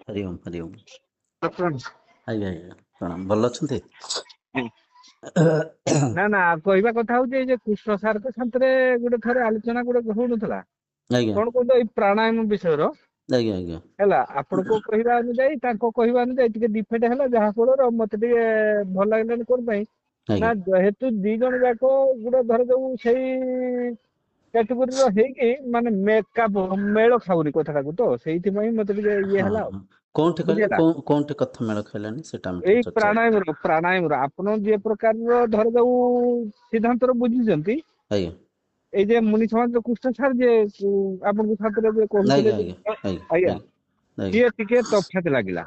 ହରି ଓମ୍ ହରି ଓମ୍। ପ୍ରଣାମ। ଆଜ୍ଞା ଆଜ୍ଞା ପ୍ରଣାମ। ଭଲ ଅଛନ୍ତି? ନା ନା କହିବା କଥା ହଉଛି ଏଇ ଯେ କୃଷ୍ଣ ସାରଙ୍କ ସାଥିରେ ଗୋଟେ ଥରେ ଆଲୋଚନା ଗୋଟେ ହଉନଥିଲା ଆଜ୍ଞା କଣ କହୁଛ ଏଇ ପ୍ରାଣାୟାମ ବିଷୟର ଆଜ୍ଞା ଆଜ୍ଞା ହେଲା ଆପଣଙ୍କ କହିବା ଅନୁଯାୟୀ ତାଙ୍କ କହିବା ଅନୁଯାୟୀ ଟିକେ ଡିଫେକ୍ଟ ହେଲା ଯାହା ଫଳରେ ମତେ ଟିକେ ଭଲ ଲାଗିଲାନି କଣ ପାଇଁ ଆଜ୍ଞା ନା ଯେହେତୁ ଦି ଜଣ ଯାକ ଗୋଟେ ଧର ଯୋଉ ସେଇ କ୍ୟାଟେଗୋରୀର ହେଇକି ମାନେ ମେଳ ଖାଉନି କଥାଟାକୁ ତ ସେଇଥିପାଇଁ ମତେ ଟିକେ ଇଏ ହଁ ହେଲା ଆଉ ହଁ କୋଉଠି କହିଲେ ବୁଝିହେଲା। କୋଉଠି କଥା ମେଳ ଖାଇଲାନି ସେଟା ଆମେ ଟିକେ ଏଇ ଚର୍ଚ୍ଚା କରିବା। ପ୍ରାଣାୟାମର ଆପଣ ଯେ ପ୍ରକାରର ଧର ଯୋଉ ସିଦ୍ଧାନ୍ତର ବୁଝିଛନ୍ତି ଆଜ୍ଞା ଏଇ ଯେ ମୁନି ସମାଜ କୃଷ୍ଣ ସାର୍ ଯେ ଆପଣଙ୍କ ସାଥିରେ ଯେ ଆଜ୍ଞା କହୁଥିଲେ ଯେ ଆଜ୍ଞା ଆଜ୍ଞା ଆଜ୍ଞା ଆଜ୍ଞା ଆଜ୍ଞା ସିଏ ଟିକେ ତଫାତ ଲାଗିଲା।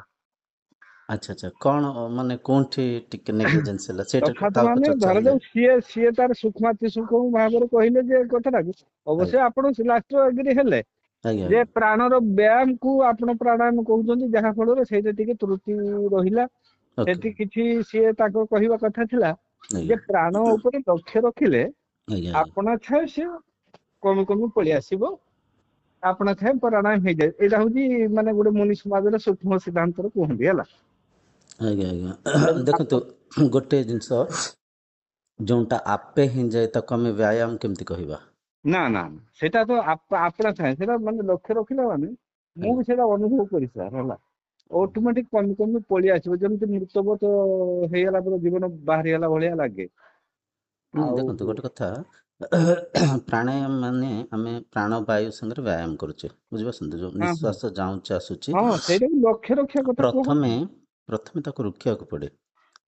ଆଚ୍ଛା ଆଚ୍ଛା କଣ ମାନେ କୋଉଠି ଟିକେ ନେଗ୍ଲିଜେନ୍ସ ହେଲା ସେଇଟା ତଫାତ ତା ଉପରେ ମାନେ ଚର୍ଚ୍ଚା ହେଲେ। ଧରାଯାଉ ସିଏ ତାର ସୂକ୍ଷ୍ମାତି ସୂକ୍ଷ୍ମ ଭାବରେ କହିଲେ ଯେ କଥାଟାକୁ ଆଜ୍ଞା ଅବଶ୍ୟ ଆପଣ ଲାଷ୍ଟ ଏଗ୍ରି ହେଲେ ଆଜ୍ଞା ଯେ ଆଜ୍ଞା ପ୍ରାଣର ବ୍ୟାୟାମ କୁ ଆପଣ ପ୍ରାଣାୟାମ କହୁଛନ୍ତି ଯାହା ଫଳରେ ସେଇଟା ଟିକେ ତ୍ରୁଟି ରହିଲା। ଓକେ ସେଠି କିଛି ସିଏ ତାଙ୍କ କହିବା କଥା ଥିଲା ଆଜ୍ଞା ଯେ ପ୍ରାଣ ଉପରେ ଲକ୍ଷ୍ୟ ରଖିଲେ ଆଜ୍ଞା ଆଜ୍ଞା ଆପଣା ଛାଏ ସିଏ କମି କମି ପଳେଇ ଆସିବ। ଆପଣା ଛାଏଁ ପ୍ରାଣାୟାମ ହେଇଯାଏ ଏଇଟା ହଉଛି ମାନେ ଗୋଟେ ମୁନି ସମାଜର ସୂକ୍ଷ୍ମ ସିଦ୍ଧାନ୍ତର କୁହନ୍ତି ହେଲା। ଆଜ୍ଞା ଆଜ୍ଞା ଦେଖନ୍ତୁ ଗୋଟେ ଜିନିଷ ଯୋଉଟା ଆପେ ହେଇଯାଏ ତାକୁ ଆମେ ବ୍ୟାୟାମ କେମିତି କହିବା? ନା ନା ସେଇଟା ତ ଆପଣା ଛାଏଁ ସେଇଟା ମାନେ ଲକ୍ଷ୍ୟ ରଖିଲା ମାନେ ମୁଁ ଆଜ୍ଞା ବି ସେଇଟା ଅନୁଭବ କରିଛି ସାର୍ ହେଲା ଅଟୋମେଟିକ କମି କମି ପଳେଇ ଆସିବ ଯେମିତି ମୃତବତ ହେଇଗଲା ପରେ ଜୀବନ ବାହାରିଗଲା ଭଳିଆ ଲାଗେ। ଆଉ ଦେଖନ୍ତୁ ଗୋଟେ କଥା ପ୍ରାଣାୟାମ ମାନେ ଆମେ ପ୍ରାଣ ବାୟୁ ସାଙ୍ଗରେ ବ୍ୟାୟାମ କରୁଛେ ବୁଝିପାରୁଛନ୍ତି ଯୋଉ ହଁ ହଁ ନିଶ୍ୱାସ ଯାଉଛି ଆସୁଛି ହଁ ସେଇଟାକୁ ଲକ୍ଷ୍ୟ ରଖିବା କଥା ପ୍ରଥମେ କୁହନ୍ତୁ। ପ୍ରଥମେ ତାକୁ ରୋକିବାକୁ ପଡ଼େ।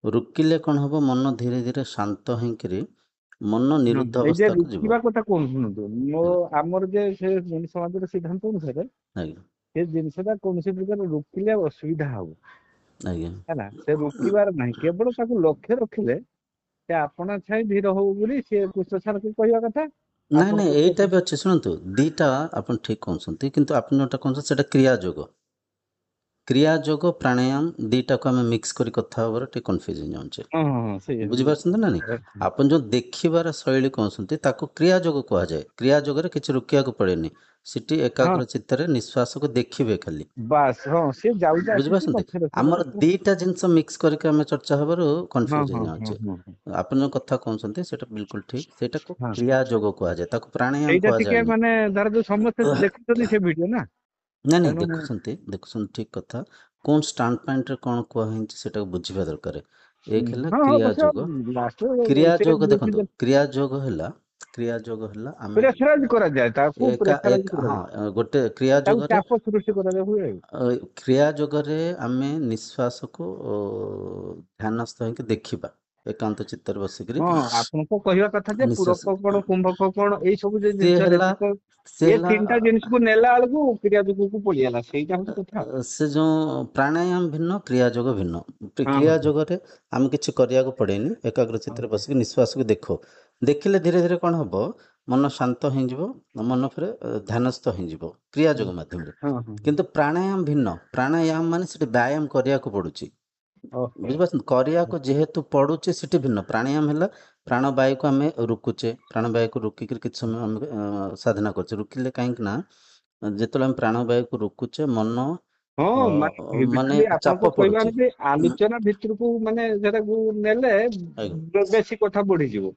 ରୋକିଲେ କଣ ହବ ମନ ଧୀରେ ଧୀରେ ଶାନ୍ତ ହେଇକିରି ମନ ହଁ ନିରୁଦ୍ଧ ଏଇ ଯେ ଅବସ୍ଥାକୁ ଯିବ। ରୋକିବା କଥା କଣ ଶୁଣନ୍ତୁ ଆଜ୍ଞା ଆମର ଯେ ସେ ମୁନି ସମାଜର ସିଦ୍ଧାନ୍ତ ଅନୁସାରେ ଆଜ୍ଞା ସେ ଜିନିଷଟା କୌଣସି ପ୍ରକାର ରୋକିଲେ ଅସୁବିଧା ହବ ଆଜ୍ଞା ହେଲା ସେ ରୋକିବାର ନାହିଁ କେବଳ ତାକୁ ଲକ୍ଷ୍ୟ ରଖିଲେ ସେ ଆପଣା ଛାଇ ଧୀର ହବ ବୋଲି ସିଏ କୃଷ୍ଣ ସାରଙ୍କୁ କହିବା କଥା। ନାଇଁ ନାଇଁ ଆପଣଙ୍କୁ ଏଇଟା ବି ଅଛି ଶୁଣନ୍ତୁ ଦିଟା ଆପଣ ଠିକ କହୁଛନ୍ତି କିନ୍ତୁ ଆପଣ ଯୋଉଟା କହୁଛନ୍ତି ସେଇଟା କ୍ରିୟା ଯୋଗ। କ୍ରିୟା ଯୋଗ ପ୍ରାଣାୟାମ ଦିଟାକୁ ଆମେ ମିକ୍ସ କରି କଥା ହବାରେ ଟିକେ କନଫ୍ୟୁଜ ହେଇଯାଉଛେ। ହଁ ହଁ ହଁ ସେଇ ବୁଝିପାରୁଛନ୍ତି ନା ନାଇଁ ଆପଣ ଯୋଉ ଦେଖିବାର ଶୈଳୀ କହୁଛନ୍ତି ତାକୁ କ୍ରିୟା ଯୋଗ କୁହାଯାଏ। କ୍ରିୟା ଯୋଗରେ କିଛି ରୋକିବାକୁ ପଡେନି ସେଠି ହଁ ଏକାଗ୍ର ଚିତ୍ତରେ ନିଶ୍ୱାସକୁ ଦେଖିବେ ଖାଲି। ବାସ୍ ହଁ ସିଏ ଯାଉଛି ଆସୁଛି ବୁଝିପାରୁଛନ୍ତି ଲକ୍ଷ୍ୟ ରଖିବା ଆମର କଥା। ଦିଟା ଜିନିଷ ମିକ୍ସ କରିକି ଆମେ ଚର୍ଚ୍ଚା ହେବାରୁ ହଁ କନଫ୍ୟୁଜ ହଁ ହଁ ହେଇଯାଉଛେ। ହଁ ଆପଣ ଯୋଉ କଥା କହୁଛନ୍ତି ସେଇଟା ବିଲକୁଲ ଠିକ ସେଇଟାକୁ ହଁ କ୍ରିୟା ଯୋଗ କୁହାଯାଏ ତାକୁ ପ୍ରାଣାୟାମ ସେଇଟା ଟିକେ କୁହାଯାଏନି। ମାନେ ଧର ଯୋଉ ସମସ୍ତେ ଦେଖୁଛନ୍ତି ସେ ଭିଡିଓ ନା ନାଇଁ ନାଇଁ ତେଣୁ ଦେଖୁଛନ୍ତି ଠିକ କଥା କୋଣ ଷ୍ଟାଣ୍ଡ ପଏଣ୍ଟରେ କଣ କୁହା ହେଇଛି ସେଟାକୁ ବୁଝିବା ଦରକାର। ଏକ ହେଲା ହଁ କ୍ରିୟା ଅବଶ୍ୟ ଯୋଗ ଲାଷ୍ଟ କ୍ରିୟା ସେ ଯୋଗ ଦେଖନ୍ତୁ ବୁଝିଲେ କ୍ରିୟା ଯୋଗ ହେଲା ଆମେ ପ୍ରେସରାଇଜ କରାଯାଏ ତାକୁ ପ୍ରେସରାଇଜ ହଁ କରାଯାଏ ଗୋଟେ କ୍ରିୟା ତାକୁ ଯୋଗରେ ଚାପ ସୃଷ୍ଟି କରାଯାଏ ହୁଏ। କ୍ରିୟା ଯୋଗରେ ଆମେ ନିଶ୍ୱାସକୁ ଧ୍ୟାନସ୍ଥ ହେଇକି ଦେଖିବା ଏକାନ୍ତ ଚିତ୍ତରେ ବସିକିରି ହଁ ଆପଣଙ୍କ କହିବା କଥା ଯେ ନିଶ୍ୱାସ ପୁରକ କଣ କୁମ୍ଭକ କଣ ଏଇ ସବୁ ଯେ ସିଏ ଜିନିଷ ହେଲା ଯେତିକ ସିଏ ଏ ହେଲା ତିନିଟା ଜିନିଷକୁ ନେଲା ବେଳକୁ କ୍ରିୟା ଯୋଗକୁ ପଳେଇଆଲା ସେଇଟା ହଉଛି କଥା। ସେ ଯୋଉ ପ୍ରାଣାୟାମ ଭିନ୍ନ କ୍ରିୟା ଯୋଗ ଭିନ୍ନ ହଁ କ୍ରିୟା ହଁ ଯୋଗରେ ଆମେ କିଛି କରିବାକୁ ପଡେନି ଏକାଗ୍ର ଚିତ୍ତରେ ହଁ ବସିକି ନିଶ୍ୱାସକୁ ଦେଖ ଦେଖିଲେ ଧୀରେ ଧୀରେ କଣ ହବ ମନ ଶାନ୍ତ ହେଇଯିବ ମନ ଫେରେ ଧ୍ୟାନସ୍ଥ ହେଇଯିବ କ୍ରିୟା ଯୋଗ ମାଧ୍ୟମରେ। ହଁ ହଁ କିନ୍ତୁ ପ୍ରାଣାୟାମ ଭିନ୍ନ ପ୍ରାଣାୟାମ ମାନେ ସେଠି ବ୍ୟାୟାମ କରିବାକୁ ପଡୁଛି। ଓହୋ ବୁଝିପାରୁଛନ୍ତି କରିବାକୁ ଯେହେତୁ ପଡୁଛି ସେଠି ଭିନ୍ନ ପ୍ରାଣାୟାମ ହେଲା ପ୍ରାଣବାୟୁକୁ ଆମେ ରୋକୁଛେ ପ୍ରାଣବାୟୁକୁ ରୋକିକିରି କିଛି ସମୟ ଆମେ ସାଧନା କରୁଛେ ରୋକିଲେ କାହିଁକି ନା ଯେତେବେଳେ ଆମେ ପ୍ରାଣବାୟୁକୁ ରୋକୁଛେ ମନ ହଁ ଅ, ମାନେ ମାନେ ବେସିକଲି ଚାପ ଆପଣଙ୍କ କହିବା ପଡୁଛି। ଅନୁଯାୟୀ ଆଲୋଚନା ଭିତରକୁ ମାନେ ସେଟାକୁ ନେଲେ ଆଜ୍ଞା ବେଶୀ କଥା ବଢିଯିବ।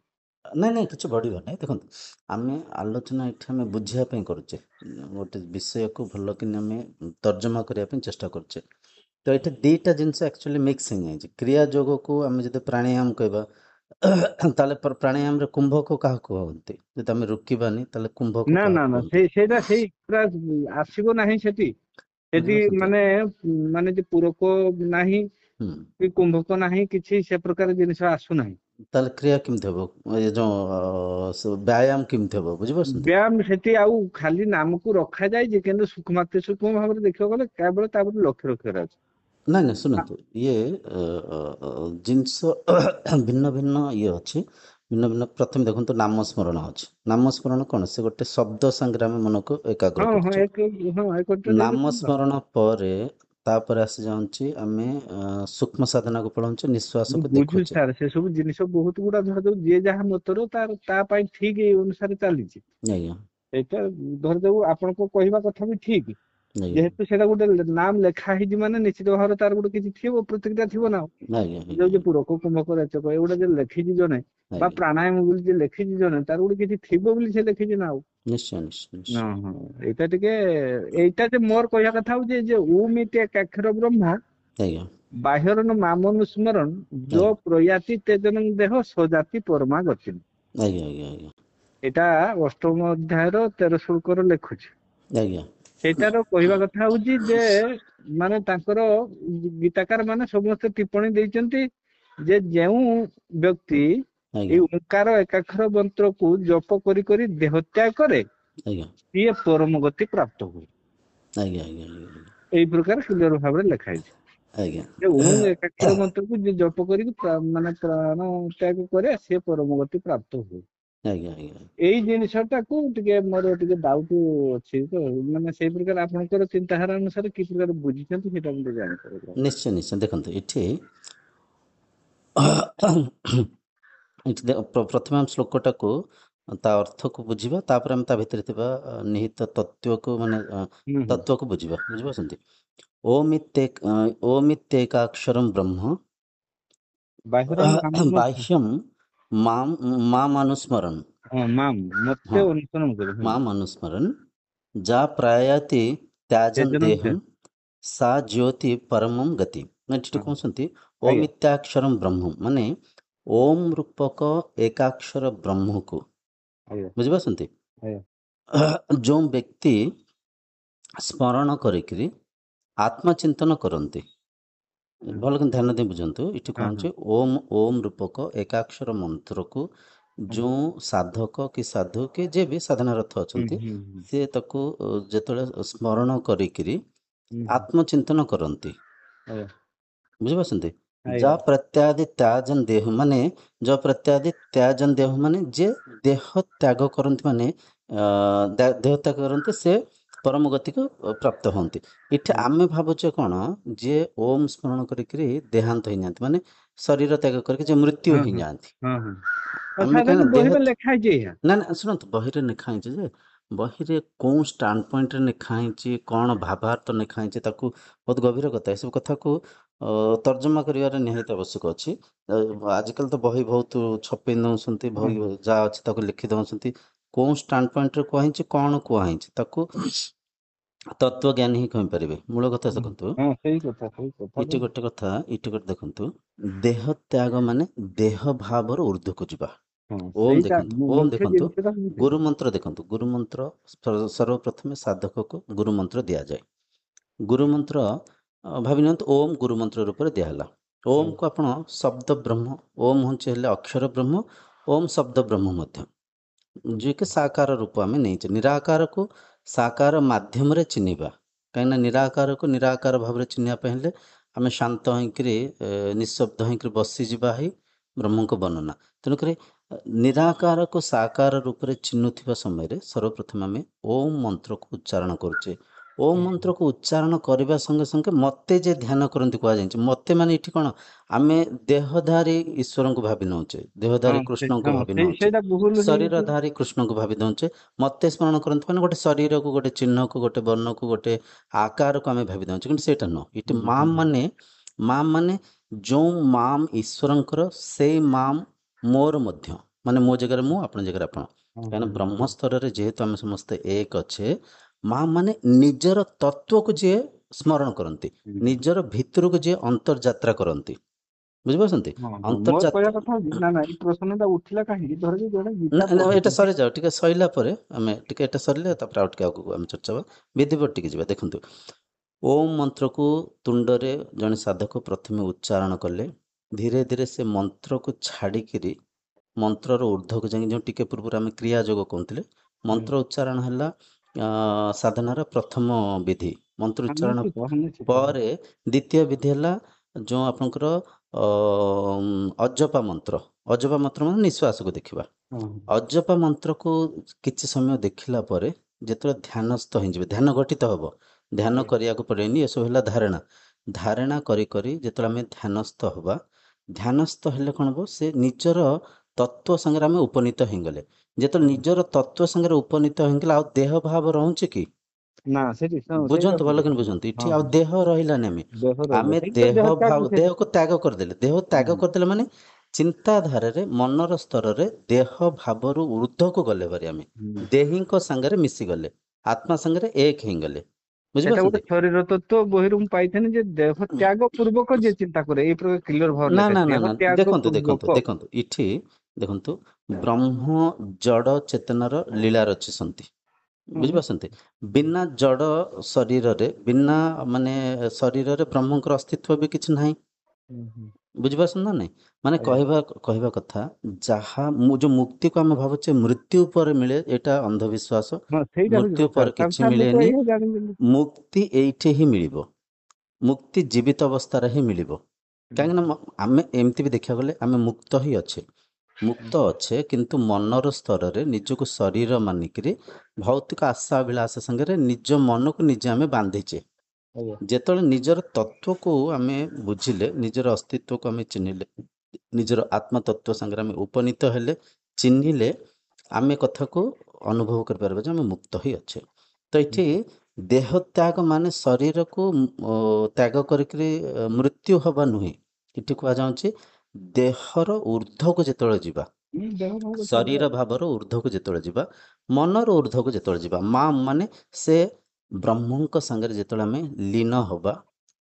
ନାଇଁ ନାଇଁ କିଛି ବଢିବ ନାଇଁ ଦେଖନ୍ତୁ ଆମେ ଆଲୋଚନା ଏଠି ଆମେ ବୁଝିବା ପାଇଁ କରୁଛେ ଗୋଟେ ବିଷୟକୁ ଭଲ କିନି ଆମେ ତର୍ଜମା କରିବା ପାଇଁ ଚେଷ୍ଟା କରୁଛେ। ତ ଏଠି ଦିଟା ଜିନିଷ ଆକ୍ଚୁଆଲି ମିକ୍ସ ହେଇଯାଇଛି କ୍ରିୟା ଯୋଗକୁ ଆମେ ଯଦି ପ୍ରାଣାୟାମ କହିବା ତାହେଲେ ପ୍ରାଣାୟାମରେ କୁମ୍ଭକ କାହାକୁ କୁହନ୍ତି ଯଦି ଆମେ ରୋକିବାନି ତାହେଲେ କୁମ୍ଭକ ନା ନା କାହାକୁ ନା କୁହନ୍ତି? ସେଇ ପୁରା ଆସିବ ନାହିଁ ସେଠି ସେଠି ବୁଝିପାରୁଛନ୍ତି? ମାନେ ଯେ ପୂରକ ନାହିଁ ହୁଁ କି କୁମ୍ଭକ ନାହିଁ କିଛି ସେ ପ୍ରକାର ଜିନିଷ ଆସୁନାହିଁ। ତାହେଲେ କ୍ରିୟା କେମିତି ହବ ଏ ଯୋଉ ବ୍ୟାୟାମ କେମିତି ହବ ବୁଝିପାରୁଛନ୍ତି? ବ୍ୟାୟାମ ସେଠି ଆଉ ଖାଲି ନାମକୁ ରଖାଯାଇଛି କିନ୍ତୁ ସୂକ୍ଷ୍ମାତି ସୂକ୍ଷ୍ମ ଭାବରେ ଦେଖିବାକୁ ଗଲେ କେବଳ ତାପରେ ଲକ୍ଷ୍ୟ ରଖିବାର ଅଛି। ନାଇଁ ନାଇଁ ଶୁଣନ୍ତୁ ଇଏ ଜିନିଷ ଭିନ୍ନ ଭିନ୍ନ ଇଏ ଅଛି ଭିନ୍ନ ଭିନ୍ନ ପ୍ରଥମେ ଦେଖନ୍ତୁ ନାମସ୍ମରଣ ଅଛି ନାମସ୍ମରଣ କଣ ସେ ଗୋଟେ ଶବ୍ଦ ସାଙ୍ଗରେ ଆମେ ମନକୁ ଏକାଗ୍ର ହଁ ହଁ କରୁଛେ ଏକ ନାମସ୍ମରଣ ପରେ ତାପରେ ଆସି ଯାଉଛି ଆମେ ସୂକ୍ଷ୍ମ ସାଧନାକୁ ପଳାଉଛେ ନିଶ୍ୱାସକୁ ବୁଝୁଛି ଦେଖୁଛେ। ସାର୍ ସେ ସବୁ ଜିନିଷ ବହୁତ ଗୁଡା ଧରାଯାଉ ଯିଏ ଯାହା ମତର ତାର ତା ପାଇଁ ଠିକ ଏଇ ଅନୁସାରେ ଚାଲିଛି। ଆଜ୍ଞା ସେଇଟା ଧରିଦଉ ଆପଣଙ୍କ କହିବା କଥା ବି ଠିକ ଆଜ୍ଞା ଯେହେତୁ ସେଇଟା ଗୋଟେ ନାମ ଲେଖା ହେଇଛି ମାନେ ନିଶ୍ଚିତ ଭାବରେ ତାର ଗୋଟେ କିଛି ଥିବ, ପ୍ରତିକ୍ରିୟା ଥିବ ନା। ଆଜ୍ଞା ଆଜ୍ଞା ଯୋଉ ପୁରକ କୁମ୍ଭକ ରେଚକ ଏଗୁଡା ଯେ ଲେଖିଛି ଜଣେ, ବା ଆଜ୍ଞା ପ୍ରାଣାୟାମ ବୋଲି ଯେ ଲେଖିଛି ଜଣେ, ତାର ଗୋଟେ କିଛି ଥିବ ବୋଲି ସେ ଲେଖିଛି ନା ଆଉ। ନିଶ୍ଚୟ ନିଶ୍ଚୟ ନିଶ୍ଚୟ ହଁ ହଁ, ଏଇଟା ଟିକେ, ଏଇଟା ଯେ ମୋର କହିବା କଥା ହଉଛି ଯେ ଉମ୍ ଇତି ଏକାକ୍ଷର ବ୍ରହ୍ମ ଆଜ୍ଞା ବାହ୍ୟରନ ମାମନୁ ସ୍ମରଣ ଯୋ ଆଜ୍ଞା ପ୍ରୟାତି ତେଜନ ଦେହ ସଜାତି ପରମା ଗତି। ଆଜ୍ଞା ଆଜ୍ଞା ଆଜ୍ଞା ଏଇଟା ଅଷ୍ଟମ ଅଧ୍ୟାୟର 13 ଶ୍ଲୋକରେ ଲେଖୁଛି। ଆଜ୍ଞା ସେଇଟାର କହିବା କଥା ହଉଛି ଯେ ମାନେ ତାଙ୍କର ଗୀତାକାର ମାନେ ସମସ୍ତେ ଟିପ୍ପଣୀ ଦେଇଛନ୍ତି ଯେ ଯେଉଁ ବ୍ୟକ୍ତି ଏଇ ଆଜ୍ଞା ଓଙ୍କାର ଏକାକ୍ଷର ମନ୍ତ୍ରକୁ ଜପ କରି କରି ଦେହ ତ୍ୟାଗ କରେ ଆଜ୍ଞା ସିଏ ପରମ ଗତି ପ୍ରାପ୍ତ ହୁଏ। ଆଜ୍ଞା ଆଜ୍ଞା ଆଜ୍ଞା ଏଇ ପ୍ରକାର ସୁନ୍ଦର ଭାବରେ ଲେଖା ହେଇଛି ଆଜ୍ଞା ଯେ ଓଁ ଏକାକ୍ଷର ମନ୍ତ୍ରକୁ ଯିଏ ଜପ କରିକି ମାନେ ପ୍ରାଣ ତ୍ୟାଗ କରେ ସିଏ ପରମ ଗତି ପ୍ରାପ୍ତ ହୁଏ। ଆଜ୍ଞା ଆଜ୍ଞା ଏଇ ଜିନିଷଟାକୁ ଟିକେ ମୋର ଟିକେ ଡାଉଟ ଅଛି ତ, ମାନେ ସେଇ ପ୍ରକାର ଆପଣଙ୍କର ଚିନ୍ତାଧାରା ଅନୁସାରେ କି ପ୍ରକାର ବୁଝିଛନ୍ତି ସେଇଟା ମୁଁ ଟିକେ ଜାଣିପାରିବି। ନିଶ୍ଚୟ ନିଶ୍ଚୟ ଦେଖନ୍ତୁ ଏଠି ପ୍ରଥମେ ଆମେ ଶ୍ଲୋକଟାକୁ ତା ଅର୍ଥକୁ ବୁଝିବା, ତାପରେ ଆମେ ତା ଭିତରେ ଥିବା ନିହିତ ତତ୍ଵକୁ ମାନେ ହୁଁ ହୁଁ ତତ୍ଵକୁ ବୁଝିବା। ବୁଝିପାରୁଛନ୍ତି? ଓମିତ୍ୟେକାକ୍ଷରମ୍ ବ୍ରହ୍ମ ବାହ୍ୟର ନାମ ବାହ୍ୟಂ ମାମ୍ ଅନୁସ୍ମରନ୍। ହଁ ମାମ୍ ହଁ, ମତେ ଅନୁସରଣ କରେ। ହଁ ମାମ୍ ଅନୁସ୍ମରନ୍ ଯା ପ୍ରାୟାତି ତ୍ୟାଜନ୍ ତେଜନ ଦେହଂ ସା ଜ୍ୟୋତି ପରମಂ ଗତି। ଏଠି କହୁଛନ୍ତି ଆଜ୍ଞା ଓମିତ୍ୟାକ୍ଷରମ୍ ବ୍ରହ୍ମ ମାନେ ଓମ୍ ରୂପକ ଏକାକ୍ଷର ବ୍ରହ୍ମକୁ, ଆଜ୍ଞା ବୁଝିପାରୁଛନ୍ତି? ଆଜ୍ଞା ଯେଉଁ ବ୍ୟକ୍ତି ସ୍ମରଣ କରିକିରି ଆତ୍ମଚିନ୍ତନ କରନ୍ତି, ଭଲ କିନ୍ତୁ ଧ୍ୟାନ ଦେଇ ବୁଝନ୍ତୁ। ଏଠି ହଁ କଣ ହଁ ଅଛି? ଓମ୍ ଓମ୍ ରୂପକ ଏକାକ୍ଷର ମନ୍ତ୍ରକୁ ହଁ ଯେଉଁ ସାଧକ କି ସାଧୁ କି ଯିଏ ବି ସାଧନାରତ ହୁଁ ଅଛନ୍ତି, ହୁଁ ସେ ତାକୁ ଯେତେବେଳେ ସ୍ମରଣ କରିକିରି ହୁଁ ଆତ୍ମଚିନ୍ତନ କରନ୍ତି, ଆଜ୍ଞା ବୁଝିପାରୁଛନ୍ତି? ଆଜ୍ଞା ଯା ପ୍ରତ୍ୟାଦି ତ୍ୟାଜନ୍ ଦେହ ମାନେ ଯ ପ୍ରତ୍ୟାଦି ତ୍ୟାଜନ୍ ଦେହ ମାନେ ଯେ ଦେହ ତ୍ୟାଗ କରନ୍ତି, ମାନେ ଦେହ ତ୍ୟାଗ କରନ୍ତି ସେ ପରମ ଗତିକୁ ପ୍ରାପ୍ତ ହୁଅନ୍ତି। ଏଠି ହଁ ଆମେ ଭାବୁଛେ କଣ, ଯିଏ ଓମ୍ ସ୍ମରଣ କରିକିରି ଦେହାନ୍ତ ହେଇଯାଆନ୍ତି ମାନେ ଶରୀର ତ୍ୟାଗ କରିକି ଯେ ମୃତ୍ୟୁ ହଁ ହଁ ହେଇଯାଆନ୍ତି। ହଁ ହଁ ଆଉ ଆମେ କାହିଁକି ସାଧାରଣ ଦେହ ବହିରେ ଲେଖା ହେଇଛି ଏହା। ନା ନା ଶୁଣନ୍ତୁ, ବହିରେ ଲେଖା ହେଇଛି ଯେ ବହିରେ କୋଉ ଷ୍ଟାଣ୍ଡ ପଏଣ୍ଟରେ ଲେଖା ହେଇଛି, କ'ଣ ଭାବାର୍ଥ ଲେଖା ହେଇଛି, ତାକୁ ବହୁତ ଗଭୀର କଥା। ଏସବୁ କଥାକୁ ତର୍ଜମା କରିବାର ନିହାତି ଆବଶ୍ୟକ ଅଛି। ଆଜିକାଲି ତ ବହି ବହୁତ ଛପେଇ ଦେଉଛନ୍ତି, ହଁ ବହି ଯାହା ଅଛି ତାକୁ ଲେଖି ଦେଉଛନ୍ତି। କୋଉ ଷ୍ଟାଣ୍ଡ ପଏଣ୍ଟରେ କୁହା ହେଇଛି, କ'ଣ କୁହା ହେଇଛି, ତାକୁ ତତ୍ତ୍ୱଜ୍ଞାନୀ ହିଁ କହିପାରିବେ। ମୂଳ କଥା ହଁ ଦେଖନ୍ତୁ, ହଁ, ସେଇ କଥା ସେଇ କଥା ଏଠି ଗୋଟେ କଥା, ଏଠି ଗୋଟେ ଦେଖନ୍ତୁ, ଦେହ ତ୍ୟାଗ ମାନେ ଦେହ ଭାବର ଉର୍ଦ୍ଧ୍ୱକୁ ଯିବା। ହଁ ଓମ୍ ସେଇଟା ଦେଖନ୍ତୁ, ଓମ୍ ମୁଖ୍ୟ ଦେଖନ୍ତୁ, ଜିନିଷଟା ହଉଛି ସେଇଟା। ଗୁରୁ ମନ୍ତ୍ର ଦେଖନ୍ତୁ, ଗୁରୁ ମନ୍ତ୍ର ସର୍ବପ୍ରଥମେ ସାଧକକୁ ଗୁରୁ ମନ୍ତ୍ର ଦିଆଯାଏ। ଗୁରୁ ମନ୍ତ୍ର ଭାବି ନିଅନ୍ତୁ, ଓମ୍ ଗୁରୁ ମନ୍ତ୍ର ରୂପରେ ଦିଆହେଲା। ଓମ୍ କୁ ଆପଣ ଶବ୍ଦ ବ୍ରହ୍ମ, ଓମ୍ ହେଉଛି ହେଲେ ଅକ୍ଷର ବ୍ରହ୍ମ, ଓମ୍ ଶବ୍ଦ ବ୍ରହ୍ମ ମଧ୍ୟ, ଯିଏକି ସାକାର ରୂପ ଆମେ ନେଇଛେ। ନିରାକାରକୁ ସାକାର ମାଧ୍ୟମରେ ଚିହ୍ନିବା। କାହିଁକିନା ନିରାକାରକୁ ନିରାକାର ଭାବରେ ଚିହ୍ନିବା ପାଇଁ ହେଲେ ଆମେ ଶାନ୍ତ ହେଇକିରି ନିଃଶବ୍ଦ ହେଇକିରି ବସିଯିବା ହିଁ ବ୍ରହ୍ମଙ୍କ ବର୍ଣ୍ଣନା। ତେଣୁକରି ନିରାକାରକୁ ସାକାର ରୂପରେ ଚିହ୍ନୁଥିବା ସମୟରେ ସର୍ବପ୍ରଥମେ ଆମେ ଓମ୍ ମନ୍ତ୍ରକୁ ଉଚ୍ଚାରଣ କରୁଛେ। ଓମ୍ ମନ୍ତ୍ରକୁ ଉଚ୍ଚାରଣ କରିବା ସଙ୍ଗେ ସଙ୍ଗେ ମୋତେ ଯେ ଧ୍ୟାନ କରନ୍ତି କୁହାଯାଇଛି। ମୋତେ ମାନେ ଏଠି କ'ଣ, ଆମେ ଦେହଧାରୀ ଈଶ୍ୱରଙ୍କୁ ଭାବି ନେଉଛେ, ଦେହଧାରୀ ହଁ କୃଷ୍ଣଙ୍କୁ ଭାବି ସେଇ ନେଉଛେ, ସେଇଟା ଭୁଲ ହେଇଛି। ଶରୀରଧାରୀ କୃଷ୍ଣଙ୍କୁ ଭାବି ଦେଉଛେ। ମୋତେ ସ୍ମରଣ କରନ୍ତି ମାନେ ଗୋଟେ ଶରୀରକୁ, ଗୋଟେ ଚିହ୍ନକୁ, ଗୋଟେ ବର୍ଣ୍ଣକୁ, ଗୋଟେ ଆକାରକୁ ଆମେ ଭାବି ଦେଉଛେ, କିନ୍ତୁ ସେଇଟା ନୁହଁ। ଏଠି ମାମ୍ ମାନେ ଯେଉଁ ମାମ୍ ଈଶ୍ୱରଙ୍କର, ସେଇ ମାମ୍ ମୋର ମଧ୍ୟ, ମାନେ ମୋ ଜାଗାରେ ମୁଁ, ଆପଣଙ୍କ ଜାଗାରେ ଆପଣ। ହଁ କାହିଁକିନା ହଁ ବ୍ରହ୍ମ ସ୍ତରରେ ଯେହେତୁ ଆମେ ସମସ୍ତେ ଏକ ଅଛେ, ମା ମାନେ ନିଜର ତତ୍ଵକୁ ଯିଏ ସ୍ମରଣ କରନ୍ତି, ନିଜର ଭିତରକୁ ଯିଏ ଅନ୍ତର୍ଯାତ୍ରା କରନ୍ତି, ବୁଝିପାରୁଛନ୍ତି? ହଁ ହଁ, ମୋର କହିବା ଅନ୍ତର୍ଯାତ୍ରା କଥା ହଉଛି ନା ନା, ଏଇ ପ୍ରଶ୍ନଟା ଉଠିଲା କାହିଁକି, ଧର କି ଜଣେ ନା ଗୀତା ନା, ଏଇଟା ପଢୁଛନ୍ତି। ସରିଯାଉ, ଟିକେ ସରିଲା ପରେ ଆମେ ଟିକେ ଏଇଟା ସରିଲେ ତାପରେ ଆଉ ଟିକେ ଆଗକୁ ଆମେ ଚର୍ଚ୍ଚା ହେବା। ବିଧିବଟ ଟିକେ ଯିବା। ଦେଖନ୍ତୁ, ଓମ୍ ମନ୍ତ୍ରକୁ ତୁଣ୍ଡରେ ଜଣେ ସାଧକ ପ୍ରଥମେ ଉଚ୍ଚାରଣ କଲେ, ଧୀରେ ଧୀରେ ସେ ମନ୍ତ୍ରକୁ ଛାଡ଼ିକିରି ମନ୍ତ୍ରର ଉର୍ଦ୍ଧ୍ୱକୁ ଯାଇକି, ଯେଉଁ ଟିକେ ପୂର୍ବରୁ ଆମେ କ୍ରିୟା ଯୋଗ କହୁଥିଲେ, ମନ୍ତ୍ର ଉଚ୍ଚାରଣ ହେଲା ସାଧନାର ପ୍ରଥମ ବିଧି। ମନ୍ତ୍ର ହଁ ଉଚ୍ଚାରଣ ନିଶ୍ଚିତ ହଁ ନିଶ୍ଚିତ ହଁ ପରେ ଦ୍ୱିତୀୟ ବିଧି ହେଲା ଯେଉଁ ଆପଣଙ୍କର ଅଜପା ମନ୍ତ୍ର। ଅଜପା ମନ୍ତ୍ର ମାନେ ନିଶ୍ୱାସକୁ ଦେଖିବା। ହଁ ଅଜପା ମନ୍ତ୍ରକୁ କିଛି ସମୟ ଦେଖିଲା ପରେ ଯେତେବେଳେ ଧ୍ୟାନସ୍ଥ ହେଇଯିବେ, ଧ୍ୟାନ ଗଠିତ ହେବ, ଧ୍ୟାନ ଆଜ୍ଞା କରିବାକୁ ପଡ଼େନି। ଏସବୁ ହେଲା ଧାରଣା। ଧାରଣା କରି କରି ଯେତେବେଳେ ଆମେ ଧ୍ୟାନସ୍ଥ ହେବା, ଧ୍ୟାନସ୍ଥ ହେଲେ କ'ଣ ହେବ, ସେ ନିଜର ତତ୍ଵ ସାଙ୍ଗରେ ଆମେ ଉପନୀତ ହେଇଗଲେ। ଯେତେବେଳେ ନିଜର ତତ୍ଵ ସାଙ୍ଗରେ ଉପନୀତ ହେଇଗଲେ, ଆଉ ଦେହ ଭାବ ରହୁଛି କି? ନା ସେଠି ସେଇଟା ବୁଝନ୍ତୁ ଭଲ କିନି ବୁଝନ୍ତୁ, ହଁ ଏଠି ଆଉ ହଁ ଦେହ ରହିଲାନି। ଆମେ ଦେହ ରହିଲା ଆମେ ସେଇଟା ଦେହ ଦେହ ତ୍ୟାଗ ଭାବ ସେ ଦେହକୁ ତ୍ୟାଗ କରିଦେଲେ। ଦେହ ତ୍ୟାଗ ହୁଁ କରିଦେଲେ ମାନେ ଚିନ୍ତାଧାରାରେ ମନର ସ୍ତରରେ ଦେହ ଭାବରୁ ଉର୍ଦ୍ଧ୍ୱକୁ ଗଲେ ଭାରି ଆମେ ହୁଁ। ଦେହୀଙ୍କ ସାଙ୍ଗରେ ମିଶିଗଲେ, ଆତ୍ମା ସାଙ୍ଗରେ ଏକ ହେଇଗଲେ। ସେଟା ଗୋଟେ ବୁଝିପାରୁଛନ୍ତି? ଶରୀର ତତ୍ତ୍ୱ ବହିରୁ ମୁଁ ପାଇଥିଲି ଯେ ଦେହ ତ୍ୟାଗ ପୂର୍ବକ ଯିଏ ଚିନ୍ତା କରେ, ଏଇ ପ୍ରକାର କ୍ଲିୟର ଭାବରେ ନା ଲେଖା ନା ଅଛି ନା ଦେହ ନା ତ୍ୟାଗ ଦେଖନ୍ତୁ ଦେଖନ୍ତୁ ପୂର୍ବକ। ଦେଖନ୍ତୁ ଏଠି ଦେଖନ୍ତୁ, ବ୍ରହ୍ମ ଜଡ଼ ଚେତନାର ଲୀଳା ରଚିଛନ୍ତି। ହୁଁ ହୁଁ ବୁଝିପାରୁଛନ୍ତି? ବିନା ଜଡ଼ ଶରୀରରେ, ବିନା ମାନେ ଶରୀରରେ ବ୍ରହ୍ମଙ୍କର ଅସ୍ତିତ୍ୱ ବି କିଛି ନାହିଁ। ହୁଁ ହୁଁ। ବୁଝିପାରୁଛନ୍ତି ନା ନାଇଁ? ମାନେ ଆଜ୍ଞା କହିବା କଥା, ଯାହା ମୁଁ ଯୋଉ ମୁକ୍ତିକୁ ଆମେ ଭାବୁଛେ ମୃତ୍ୟୁ ପରେ ମିଳେ, ଏଇଟା ଅନ୍ଧବିଶ୍ୱାସ। ହଁ ସେଇଟା ହଉଛି ମୃତ୍ୟୁ କଥା ପରେ କିଛି ସଂସାର ଲୋକ ମିଳେନି। ଏଇଆ ଜାଣିଛନ୍ତି। ମୁକ୍ତି ଏଇଠି ହିଁ ମିଳିବ। ମୁକ୍ତି ଜୀବିତ ଅବସ୍ଥାରେ ହିଁ ମିଳିବ। କାହିଁକିନା ଆମେ ଏମିତି ବି ଦେଖିବାକୁ ଗଲେ ଆମେ ମୁକ୍ତ ହିଁ ଅଛେ। ମୁକ୍ତ ଅଛେ କିନ୍ତୁ ମନର ସ୍ତରରେ ନିଜକୁ ଶରୀର ମାନିକିରି ଭୌତିକ ଆଶା ଅଭିଳାଷ ସାଙ୍ଗରେ ନିଜ ମନକୁ ନିଜେ ଆମେ ବାନ୍ଧିଛେ। ଆଜ୍ଞା ଯେତେବେଳେ ନିଜର ତତ୍ଵକୁ ଆମେ ବୁଝିଲେ, ନିଜର ଅସ୍ତିତ୍ଵକୁ ଆମେ ଚିହ୍ନିଲେ, ନିଜର ଆତ୍ମ ତତ୍ଵ ସାଙ୍ଗରେ ଆମେ ଉପନୀତ ହେଲେ, ଚିହ୍ନିଲେ, ଆମେ କଥାକୁ ଅନୁଭବ କରିପାରିବା ଯେ ଆମେ ମୁକ୍ତ ହିଁ ଅଛେ। ତ ଏଠି ଦେହ ତ୍ୟାଗ ମାନେ ଶରୀରକୁ ତ୍ୟାଗ କରିକିରି ମୃତ୍ୟୁ ହବା ନୁହେଁ। ଏଠି କୁହାଯାଉଛି ଦେହର ଊର୍ଦ୍ଧ୍ୱକୁ ଯେତେବେଳେ ଯିବା, ଦେହ ଭାବ ସେଇଟା ଶରୀର ଭାବର ଊର୍ଦ୍ଧ୍ୱକୁ ଯେତେବେଳେ ଯିବା, ମନର ଊର୍ଦ୍ଧ୍ୱକୁ ଯେତେବେଳେ ଯିବା, ମା ମାନେ ସେ ବ୍ରହ୍ମଙ୍କ ସାଙ୍ଗରେ ଯେତେବେଳେ ଆମେ ଲୀନ ହବା,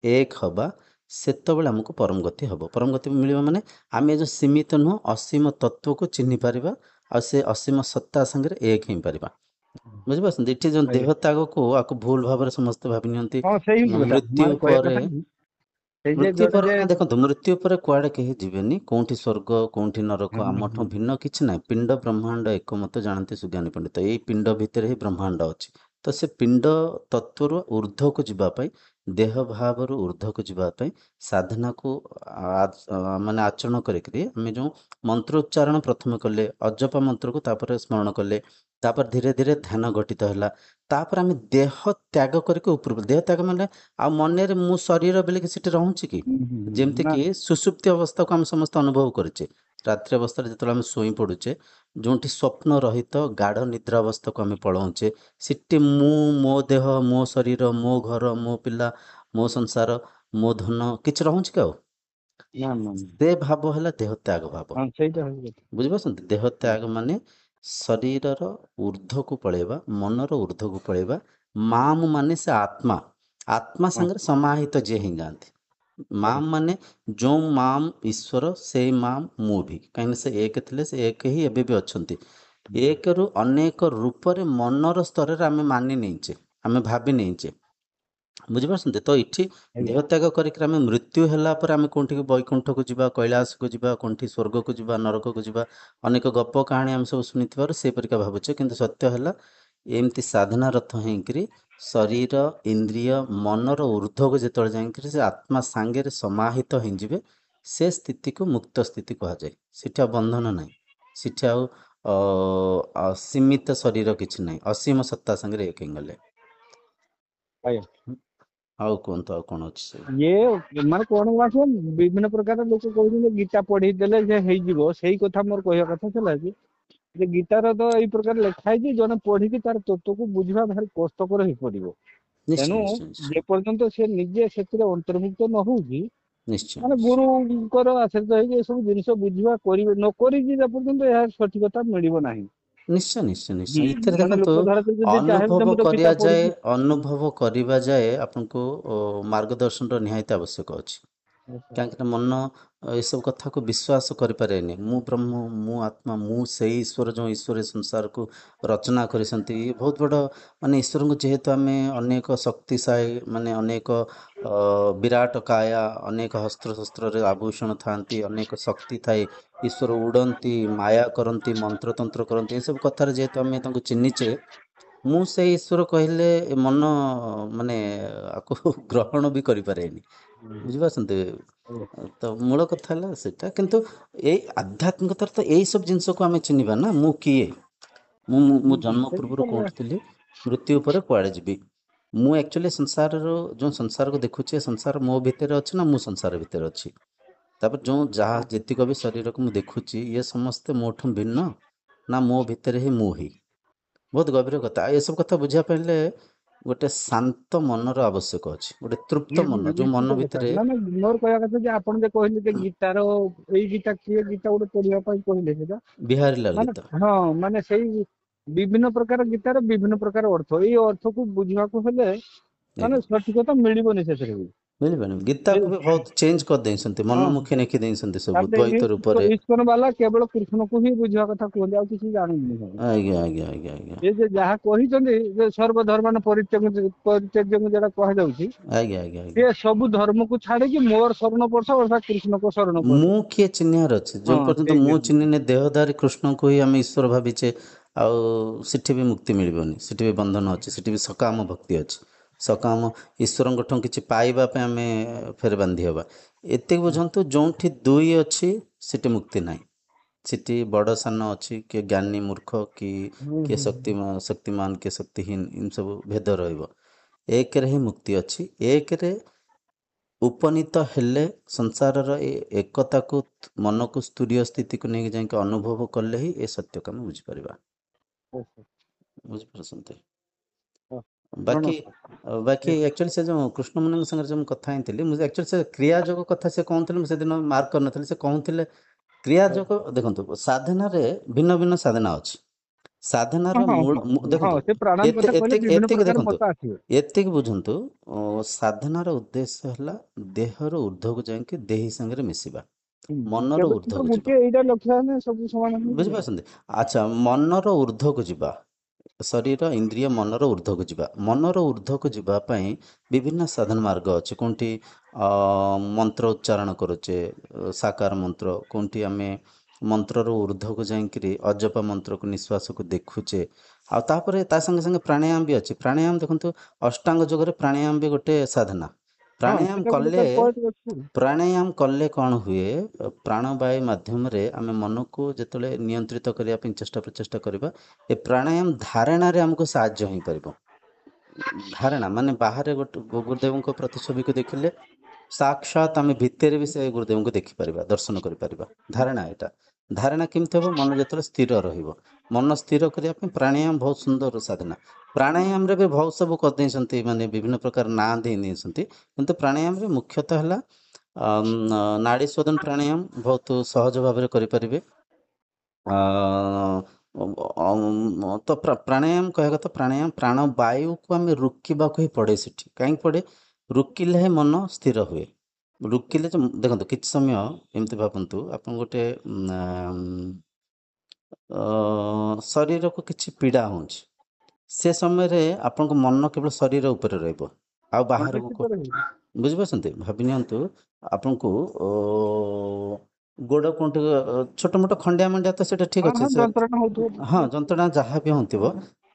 ଏକ ହବା, ସେତେବେଳେ ଆମକୁ ପରମ ଗତି ହବ। ପରମ ଗତି ମିଳିବ ମାନେ ଆମେ ଯୋଉ ସୀମିତ ନୁହଁ, ଅସୀମ ତତ୍ଵକୁ ଚିହ୍ନି ପାରିବା, ଆଉ ସେ ଅସୀମ ସତ୍ତା ସାଙ୍ଗରେ ଏକ ହେଇପାରିବା। ବୁଝିପାରୁଛନ୍ତି? ଏଠି ଯୋଉ ଆଜ୍ଞା ଦେହ ତ୍ୟାଗକୁ ଆକୁ ଭୁଲ ଭାବରେ ସମସ୍ତେ ଭାବି ନିଅନ୍ତି ହଁ ସେଇ ହଉଛି କଥା ମୃତ୍ୟୁ ମାନେ କହିବା ପରେ। କଥା କି ସେଇ ଯେ ମୃତ୍ୟୁ ଜଣେ ପରେ ଯେ ନା ଦେଖନ୍ତୁ, ମୃତ୍ୟୁ ପରେ କୁଆଡେ କେହି ଯିବେନି, କୋଉଠି ସ୍ୱର୍ଗ କୋଉଠି ହୁଁ ନରକ, ହୁଁ ଆମଠୁ ହୁଁ ଭିନ୍ନ କିଛି ନାହିଁ। ପିଣ୍ଡ ବ୍ରହ୍ମାଣ୍ଡ ଏକମତ ଜାଣନ୍ତି ସୁଜ୍ଞାନୀ ପଣ୍ଡିତ। ଏଇ ପିଣ୍ଡ ଭିତରେ ହିଁ ବ୍ରହ୍ମାଣ୍ଡ ଅଛି। ତ ସେ ପିଣ୍ଡ ତତ୍ଵରୁ ଊର୍ଦ୍ଧ୍ୱକୁ ଯିବା ପାଇଁ, ଦେହ ଭାବରୁ ଊର୍ଦ୍ଧ୍ୱକୁ ଯିବା ପାଇଁ ସାଧନାକୁ ମାନେ ଆଚରଣ କରିକିରି ଆମେ ଯୋଉ ମନ୍ତ୍ର ଉଚ୍ଚାରଣ ପ୍ରଥମେ କଲେ, ଅଜପ ମନ୍ତ୍ରକୁ ତାପରେ ସ୍ମରଣ କଲେ, ତାପରେ ଧୀରେ ଧୀରେ ଧ୍ୟାନ ଘଟିତ ହେଲା, ତାପରେ ଆମେ ଦେହ ତ୍ୟାଗ କରିକି ଉପରକୁ, ଦେହ ତ୍ୟାଗ ମାନେ ଆଉ ମନରେ ମୁଁ ଶରୀର ବୋଲିକି ସେଠି ରହୁଛି କି? ଯେମିତି ନା କି ସୁଷୁପ୍ତି ଅବସ୍ଥାକୁ ଆମେ ସମସ୍ତେ ଅନୁଭବ କରିଛେ। ରାତ୍ରି ଅବସ୍ଥାରେ ଯେତେବେଳେ ଆମେ ଶୋଇ ପଡୁଛେ, ଯୋଉଠି ସ୍ୱପ୍ନ ରହିତ ଗାଢ ନିଦ୍ରା ଅବସ୍ଥାକୁ ଆମେ ପଳାଉଛେ, ସେଠି ମୁଁ, ମୋ ଦେହ, ମୋ ଶରୀର, ମୋ ଘର, ମୋ ପିଲା, ମୋ ସଂସାର, ମୋ ଧନ କିଛି ରହୁଛି କି ଆଉ? ନା ନା ସେ ଭାବ ହେଲା ଦେହ ତ୍ୟାଗ ଭାବ। ହଁ ସେଇଟା ହଉଛି କଥା। ବୁଝିପାରୁଛନ୍ତି? ଦେହ ତ୍ୟାଗ ମାନେ ଶରୀରର ଊର୍ଦ୍ଧ୍ୱକୁ ପଳେଇବା, ମନର ଊର୍ଦ୍ଧ୍ୱକୁ ପଳେଇବା। ମାମ୍ ମାନେ ସେ ଆତ୍ମା, ଆତ୍ମା ହଁ ସାଙ୍ଗରେ ସମାହିତ ଯିଏ ହେଇଯାଆନ୍ତି। ଆଜ୍ଞା ମାମ୍ ମାନେ ଯୋଉ ମାମ୍ ଈଶ୍ୱର, ସେଇ ମାମ୍ ମୁଁ ବି। କାହିଁକିନା ସେ ଏକ ଥିଲେ, ସେ ଏକ ହିଁ ଏବେ ବି ଅଛନ୍ତି। ଏକରୁ ଅନେକ ରୂପରେ ମନର ସ୍ତରରେ ଆମେ ମାନି ନେଇଛେ, ଆମେ ଭାବି ନେଇଛେ। ବୁଝିପାରୁଛନ୍ତି? ତ ଏଠି ଆଜ୍ଞା ଦେହ ତ୍ୟାଗ କରିକି ଆମେ ମୃତ୍ୟୁ ହେଲା ପରେ ଆମେ କୋଉଠିକି ବୈକୁଣ୍ଠକୁ ଯିବା, କୈଳାସକୁ ଯିବା, କୋଉଠି ସ୍ୱର୍ଗକୁ ଯିବା, ନରକକୁ ଯିବା, ଅନେକ ଗପ କାହାଣୀ ଆମେ ସବୁ ଶୁଣିଥିବାରୁ ସେପରିକା ଭାବୁଛେ। କିନ୍ତୁ ସତ୍ୟ ହେଲା, ଏମିତି ସାଧନାରତ ହେଇକିରି ଶରୀର, ଇନ୍ଦ୍ରିୟ, ମନର ଊର୍ଦ୍ଧ୍ୱକୁ ଯେତେବେଳେ ଯାଇକିରି ସେ ଆତ୍ମା ସାଙ୍ଗରେ ସମାହିତ ହେଇଯିବେ, ସେ ସ୍ଥିତିକୁ ମୁକ୍ତ ସ୍ଥିତି କୁହାଯାଏ। ସେଠି ଆଉ ବନ୍ଧନ ନାହିଁ, ସେଠି ଆଉ ସୀମିତ ଶରୀର କିଛି ନାହିଁ, ଅସୀମ ସତ୍ତା ସାଙ୍ଗରେ ଏକ ହେଇଗଲେ। ଆଜ୍ଞା। ଆଉ କୁହନ୍ତୁ, ଆଉ କଣ ଅଛି ସବୁ? ଇଏ ମାନେ କଣ କଣ ବିଭିନ୍ନ ପ୍ରକାର ଲୋକ କହୁଛନ୍ତି ଗୀତା ପଢେଇ ଦେଲେ ଯେ ହେଇଯିବ। ସେଇ କଥା ମୋର କହିବା କଥା ଥିଲା କି ଯେ ଗୀତାର ତ ଏଇ ପ୍ରକାର ଲେଖା ହେଇଛି, ଜଣେ ପଢିକି ତାର ତତ୍ଵକୁ ବୁଝିବା ଭାରି କଷ୍ଟକର ହେଇ ପଡିବ। ନିଶ୍ଚୟ ତେଣୁ ନିଶ୍ଚୟ ନିଶ୍ଚୟ ଯେପର୍ଯ୍ୟନ୍ତ ସେ ନିଜେ ସେଥିରେ ଅନ୍ତର୍ଭୁକ୍ତ ନ ହଉଛି, ନିଶ୍ଚୟ ମାନେ ନିଶ୍ଚୟ ଗୁରୁଙ୍କର ଆଶ୍ରିତ ହେଇକି ଏସବୁ ଜିନିଷ ବୁଝିବା କରିବେ, ନ କରିକି ଯେ ପର୍ଯ୍ୟନ୍ତ ଏହା ସଠିକତା ମିଳିବ ନାହିଁ। ନିଶ୍ଚୟ ନିଶ୍ଚୟ ନିଶ୍ଚୟ। ଏଥିରେ ଜଣେ ଦେଖନ୍ତୁ, ଲୋକ ଧର ଯଦି ଚାହିଁବ ଯେ ଅନୁଭବ ମୁଁ ତ ଗୀତା କରିବା ଯାଏ, ପଢିଛି। ଅନୁଭବ କରିବା ଯାଏ ଆପଣଙ୍କୁ ମାର୍ଗଦର୍ଶନର ନିହାତି ଆବଶ୍ୟକ ଅଛି। କାହିଁକିନା ମନ ଏସବୁ କଥାକୁ ବିଶ୍ୱାସ କରିପାରେନି। ମୁଁ ବ୍ରହ୍ମ, ମୁଁ ଆତ୍ମା, ମୁଁ ସେଇ ଈଶ୍ୱର ଯେଉଁ ଈଶ୍ୱର ଏ ସଂସାରକୁ ରଚନା କରିଛନ୍ତି। ବହୁତ ବଡ଼ ମାନେ ଈଶ୍ୱରଙ୍କୁ ଯେହେତୁ ଆମେ ଅନେକ ଶକ୍ତିଶାଳୀ, ମାନେ ଅନେକ ବିରାଟ କାୟା, ଅନେକ ହସ୍ତ୍ରଶସ୍ତ୍ରରେ ଆଭୂଷଣ ଥାନ୍ତି, ଅନେକ ଶକ୍ତି ଥାଏ, ଈଶ୍ୱର ଉଡ଼ନ୍ତି, ମାୟା କରନ୍ତି, ମନ୍ତ୍ରତନ୍ତ୍ର କରନ୍ତି, ଏସବୁ କଥାରେ ଯେହେତୁ ଆମେ ତାଙ୍କୁ ଚିହ୍ନିଛେ, ମୁଁ ସେଇ ଈଶ୍ୱର କହିଲେ ମନ ମାନେ ଆକୁ ଗ୍ରହଣ ବି କରିପାରେନି। ବୁଝିପାରୁଛନ୍ତି? ତ ମୂଳ କଥା ହେଲା ସେଇଟା। କିନ୍ତୁ ଏଇ ଆଧ୍ୟାତ୍ମିକତାରେ ତ ଏଇ ସବୁ ଜିନିଷକୁ ଆମେ ଚିହ୍ନିବା ନା, ମୁଁ କିଏ? ମୁଁ ଜନ୍ମ ସେଠି ପୂର୍ବରୁ ତ କୋଉଠି ଥିଲି, ମୃତ୍ୟୁ ପରେ କୁଆଡ଼େ ଯିବି? ମୁଁ ଆକ୍ଚୁଆଲି ସଂସାରର ଯେଉଁ ସଂସାରକୁ ଦେଖୁଛି, ଏ ସଂସାର ମୋ ଭିତରେ ଅଛି ନା ମୁଁ ସଂସାର ଭିତରେ ଅଛି? ତାପରେ ଯେଉଁ ଯାହା ଯେତିକ ବି ଶରୀରକୁ ମୁଁ ଦେଖୁଛି, ଇଏ ସମସ୍ତେ ମୋଠୁ ଭିନ୍ନ ନା ମୋ ଭିତରେ ହିଁ ମୁଁ ହିଁ? ବହୁତ ଗଭୀର କଥା। ଆଉ ଏସବୁ କଥା ବୁଝିବା ପାଇଁ ହେଲେ ଗୋଟେ ଶାନ୍ତ ମନର ଆବଶ୍ୟକ ଅଛି, ଗୋଟେ ତୃପ୍ତ ମନ, ଯୋଉ ମନ ନିଶ୍ଚିତ କଥା ଭିତରେ ନା ନା ମୋର କହିବା କଥା ଯେ ଆପଣ ଯେ କହିଲେ ଯେ ଗୀତାର ଏଇ ଗୀତା କିଏ ଗୀତା ଗୋଟେ ପଢିବା ପାଇଁ କହିଲେ ସେଟା ବିହାରୀଲାଲ ମାନେ ଗୀତ। ହଁ ମାନେ ସେଇ ବିଭିନ୍ନ ପ୍ରକାର ଗୀତାର ବିଭିନ୍ନ ପ୍ରକାର ଅର୍ଥ ଏଇ ଅର୍ଥକୁ ବୁଝିବାକୁ ହେଲେ ଆଜ୍ଞା, ମାନେ ସଠିକତା ମିଳିବନି ସେଥିରେ ବି ମିଳିବନି। ସେ ଗୀତାକୁ ବି ବହୁତ ଚେଞ୍ଜ କରିଦେଇଛନ୍ତି, ହଁ ମନମୁଖୀ ନେଖି ଦେଇଛନ୍ତି ସବୁ ତାପରେ ଦ୍ୱୈତ ରୂପରେ। ଇସ୍କନ ବାଲା କେବଳ କୃଷ୍ଣକୁ ହିଁ ବୁଝିବା କଥା କୁହନ୍ତି ଆଉ କିଛି ଜାଣନ୍ତିନି ସେମାନେ। ଆଜ୍ଞା ଆଜ୍ଞା ଆଜ୍ଞା ଆଜ୍ଞା ସେ ଯେ ଯାହା କହିଛନ୍ତି ଯେ ସର୍ବଧର୍ମାନ ପରିତ୍ୟଜ୍ୟ ଯୋଉଟା କୁହାଯାଉଛି ଆଜ୍ଞା ଆଜ୍ଞା ଆଜ୍ଞା। ସେ ସବୁ ଧର୍ମକୁ ଛାଡିକି ମୋର ଶରଣ ପଡିଥାଉ ଅର୍ଥାତ୍ କୃଷ୍ଣଙ୍କ ଶରଣ ପଡ। ମୁଁ କିଏ ଚିହ୍ନିବାର ଅଛି, ହଁ ଯୋଉ ପର୍ଯ୍ୟନ୍ତ ସେଇ ମୁଁ ଜିନିଷ ଚିହ୍ନିନେ ଦେହଧାରୀ କୃଷ୍ଣଙ୍କୁ ହିଁ ଆମେ ଈଶ୍ୱର ଭାବିଛେ, ଆଉ ସେଠି ବି ମୁକ୍ତି ମିଳିବନି, ସେଠି ବି ବନ୍ଧନ ଅଛି, ସେଠି ବି ସକାମ ଭକ୍ତି ଅଛି। ସକାମ ଈଶ୍ୱରଙ୍କଠୁ କିଛି ପାଇବା ପାଇଁ ଆମେ ଫେର ବାନ୍ଧି ହେବା। ଏତିକି ବୁଝନ୍ତୁ, ଯୋଉଠି ଦୁଇ ଅଛି ସେଠି ମୁକ୍ତି ନାହିଁ। ସେଠି ବଡ଼ ସାନ ଅଛି, କିଏ ଜ୍ଞାନୀ ମୂର୍ଖ, କି ହୁଁ କିଏ ହୁଁ ଶକ୍ତିମାନ କିଏ ଶକ୍ତିହୀନ, ଏମିତି ସବୁ ଭେଦ ରହିବ। ଏକରେ ହିଁ ମୁକ୍ତି ଅଛି। ଏକରେ ଉପନୀତ ହେଲେ ସଂସାରର ଏ ଏକତାକୁ, ମନକୁ ସ୍ତୁରୀୟ ସ୍ଥିତିକୁ ନେଇକି ଯାଇକି ଅନୁଭବ କଲେ ହିଁ ଏ ସତ୍ୟକୁ ଆମେ ବୁଝିପାରିବା। ହୁଁ। ବୁଝିପାରୁଛନ୍ତି? ହଁ, ବାକି ନମସ୍କାର। ବାକି ଆକ୍ଚୁଆଲି ସେ ଯେଉଁ କୃଷ୍ଣମୁନିଙ୍କ ସାଙ୍ଗରେ ଯେଉଁ ମୁଁ କଥା ହେଇଥିଲି, ମୁଁ ଆକ୍ଚୁଆଲି ସେ କ୍ରିୟା ଯୋଗ କଥା ସେ କହୁଥିଲେ, ମୁଁ ସେଦିନ ମାର୍କ କରିନଥିଲି। ସେ କହୁଥିଲେ କ୍ରିୟା ଯୋଗ, ଦେଖନ୍ତୁ ସାଧନାରେ ଭିନ୍ନ ଭିନ୍ନ ସାଧନା ଅଛି। ହଁ ସାଧନାର ହଁ ମୂଳ ହଁ ହଁ ଦେଖନ୍ତୁ, ସେ ପ୍ରାଣାୟାମ କଥା କହିଲେ ବିଭିନ୍ନ ଏତିକି ପ୍ରକାର ଦେଖନ୍ତୁ, ମତ ଆସିବ। ଏତିକି ବୁଝନ୍ତୁ। ସାଧନାର ଉଦ୍ଦେଶ୍ୟ ହେଲା ଦେହର ଊର୍ଦ୍ଧ୍ୱକୁ ଯାଇକି ଦେହି ସାଙ୍ଗରେ ମିଶିବା, ମନର କେବଳ ତ ଊର୍ଦ୍ଧ୍ୱକୁ ଯିବା। ଗୋଟିଏ ଏଇଟା ଲକ୍ଷ୍ୟ ହେଲେ ସବୁ ସମାନ ହେଇଯିବ। ବୁଝିପାରୁଛନ୍ତି? ଆଚ୍ଛା, ମନର ଊର୍ଦ୍ଧ୍ୱକୁ ଯିବା, ଶରୀର ଇନ୍ଦ୍ରିୟ ମନର ଊର୍ଦ୍ଧ୍ୱକୁ ଯିବା। ମନର ଊର୍ଦ୍ଧ୍ୱକୁ ଯିବା ପାଇଁ ବିଭିନ୍ନ ସାଧନ ମାର୍ଗ ଅଛି। କୋଉଠି ମନ୍ତ୍ର ଉଚ୍ଚାରଣ କରୁଛେ, ସାକାର ମନ୍ତ୍ର, କୋଉଠି ଆମେ ମନ୍ତ୍ରର ଊର୍ଦ୍ଧ୍ୱକୁ ଯାଇକିରି ଅଜପ ମନ୍ତ୍ରକୁ, ନିଶ୍ୱାସକୁ ଦେଖୁଛେ। ଆଉ ତାପରେ ତା ସାଙ୍ଗେ ସାଙ୍ଗେ ପ୍ରାଣାୟାମ ବି ଅଛି। ପ୍ରାଣାୟାମ ଦେଖନ୍ତୁ, ଅଷ୍ଟାଙ୍ଗ ଯୋଗରେ ପ୍ରାଣାୟାମ ବି ଗୋଟେ ସାଧନା। ହଁ ପ୍ରାଣାୟାମ ସେଟା ଗୋଟେ କଲେ ତାର ପଏଣ୍ଟ ଅଛି। ପ୍ରାଣାୟାମ କଲେ କ'ଣ ହୁଏ, ପ୍ରାଣବାୟୁ ମାଧ୍ୟମରେ ଆମେ ମନକୁ ଯେତେବେଳେ ନିୟନ୍ତ୍ରିତ କରିବା ପାଇଁ ଚେଷ୍ଟା ପ୍ରଚେଷ୍ଟା କରିବା, ଏ ପ୍ରାଣାୟାମ ଧାରଣାରେ ଆମକୁ ସାହାଯ୍ୟ ହେଇପାରିବ। ଧାରଣା ମାନେ ବାହାରେ ଗୋଟେ ଗୁରୁଦେବଙ୍କ ପ୍ରତିଛବିକୁ ଦେଖିଲେ ସାକ୍ଷାତ ଆମେ ଭିତରେ ବି ସେ ଗୁରୁଦେବଙ୍କୁ ଦେଖିପାରିବା, ଦର୍ଶନ କରିପାରିବା। ଧାରଣା ଏଇଟା। ଧାରଣା କେମିତି ହେବ? ମନ ଯେତେବେଳେ ସ୍ଥିର ରହିବ। ମନ ସ୍ଥିର କରିବା ପାଇଁ ପ୍ରାଣାୟାମ ବହୁତ ସୁନ୍ଦର ସାଧନା। ପ୍ରାଣାୟାମରେ ବି ବହୁତ ସବୁ କରିଦେଇଛନ୍ତି, ମାନେ ବିଭିନ୍ନ ପ୍ରକାର ନାଁ ଦେଇ ନେଇଛନ୍ତି। କିନ୍ତୁ ପ୍ରାଣାୟାମରେ ମୁଖ୍ୟତଃ ହେଲା ନାଡି ଶୋଧନ ପ୍ରାଣାୟାମ ବହୁତ ସହଜ ଭାବରେ କରିପାରିବେ। ଅ, ତ ପ୍ରାଣାୟାମ କହିବା କଥା, ପ୍ରାଣାୟାମ ପ୍ରାଣବାୟୁକୁ ଆମେ ରୋକିବାକୁ ହିଁ ପଡ଼େ ସେଠି। କାହିଁକି ପଡ଼େ? ରୋକିଲେ ହିଁ ମନ ସ୍ଥିର ହୁଏ। ରୋକିଲେ ଦେଖନ୍ତୁ, କିଛି ସମୟ ଏମିତି ଭାବନ୍ତୁ, ଆପଣ ଗୋଟେ ଶରୀରକୁ କିଛି ପୀଡ଼ା ହେଉଛି, ସେ ସମୟରେ ଆପଣଙ୍କ ମନ କେବଳ ଶରୀର ଉପରେ ରହିବ, ଆଉ ବାହାରକୁ। ନିଶ୍ଚିତ ରହିବ। ବୁଝିପାରୁଛନ୍ତି? ଭାବି ନିଅନ୍ତୁ, ଆପଣଙ୍କୁ ଗୋଡ଼ କୋଉଠି ଛୋଟ ମୋଟ ଖଣ୍ଡିଆ ମଣ୍ଡିଆ, ତ ସେଇଟା ଠିକ୍ ହଁ ଅଛି। ହଁ ଯନ୍ତ୍ରଣା ହଉଥିବ ହଁ, ଟିକେ। ଯନ୍ତ୍ରଣା ଯାହା ବି ହେଉଥିବ,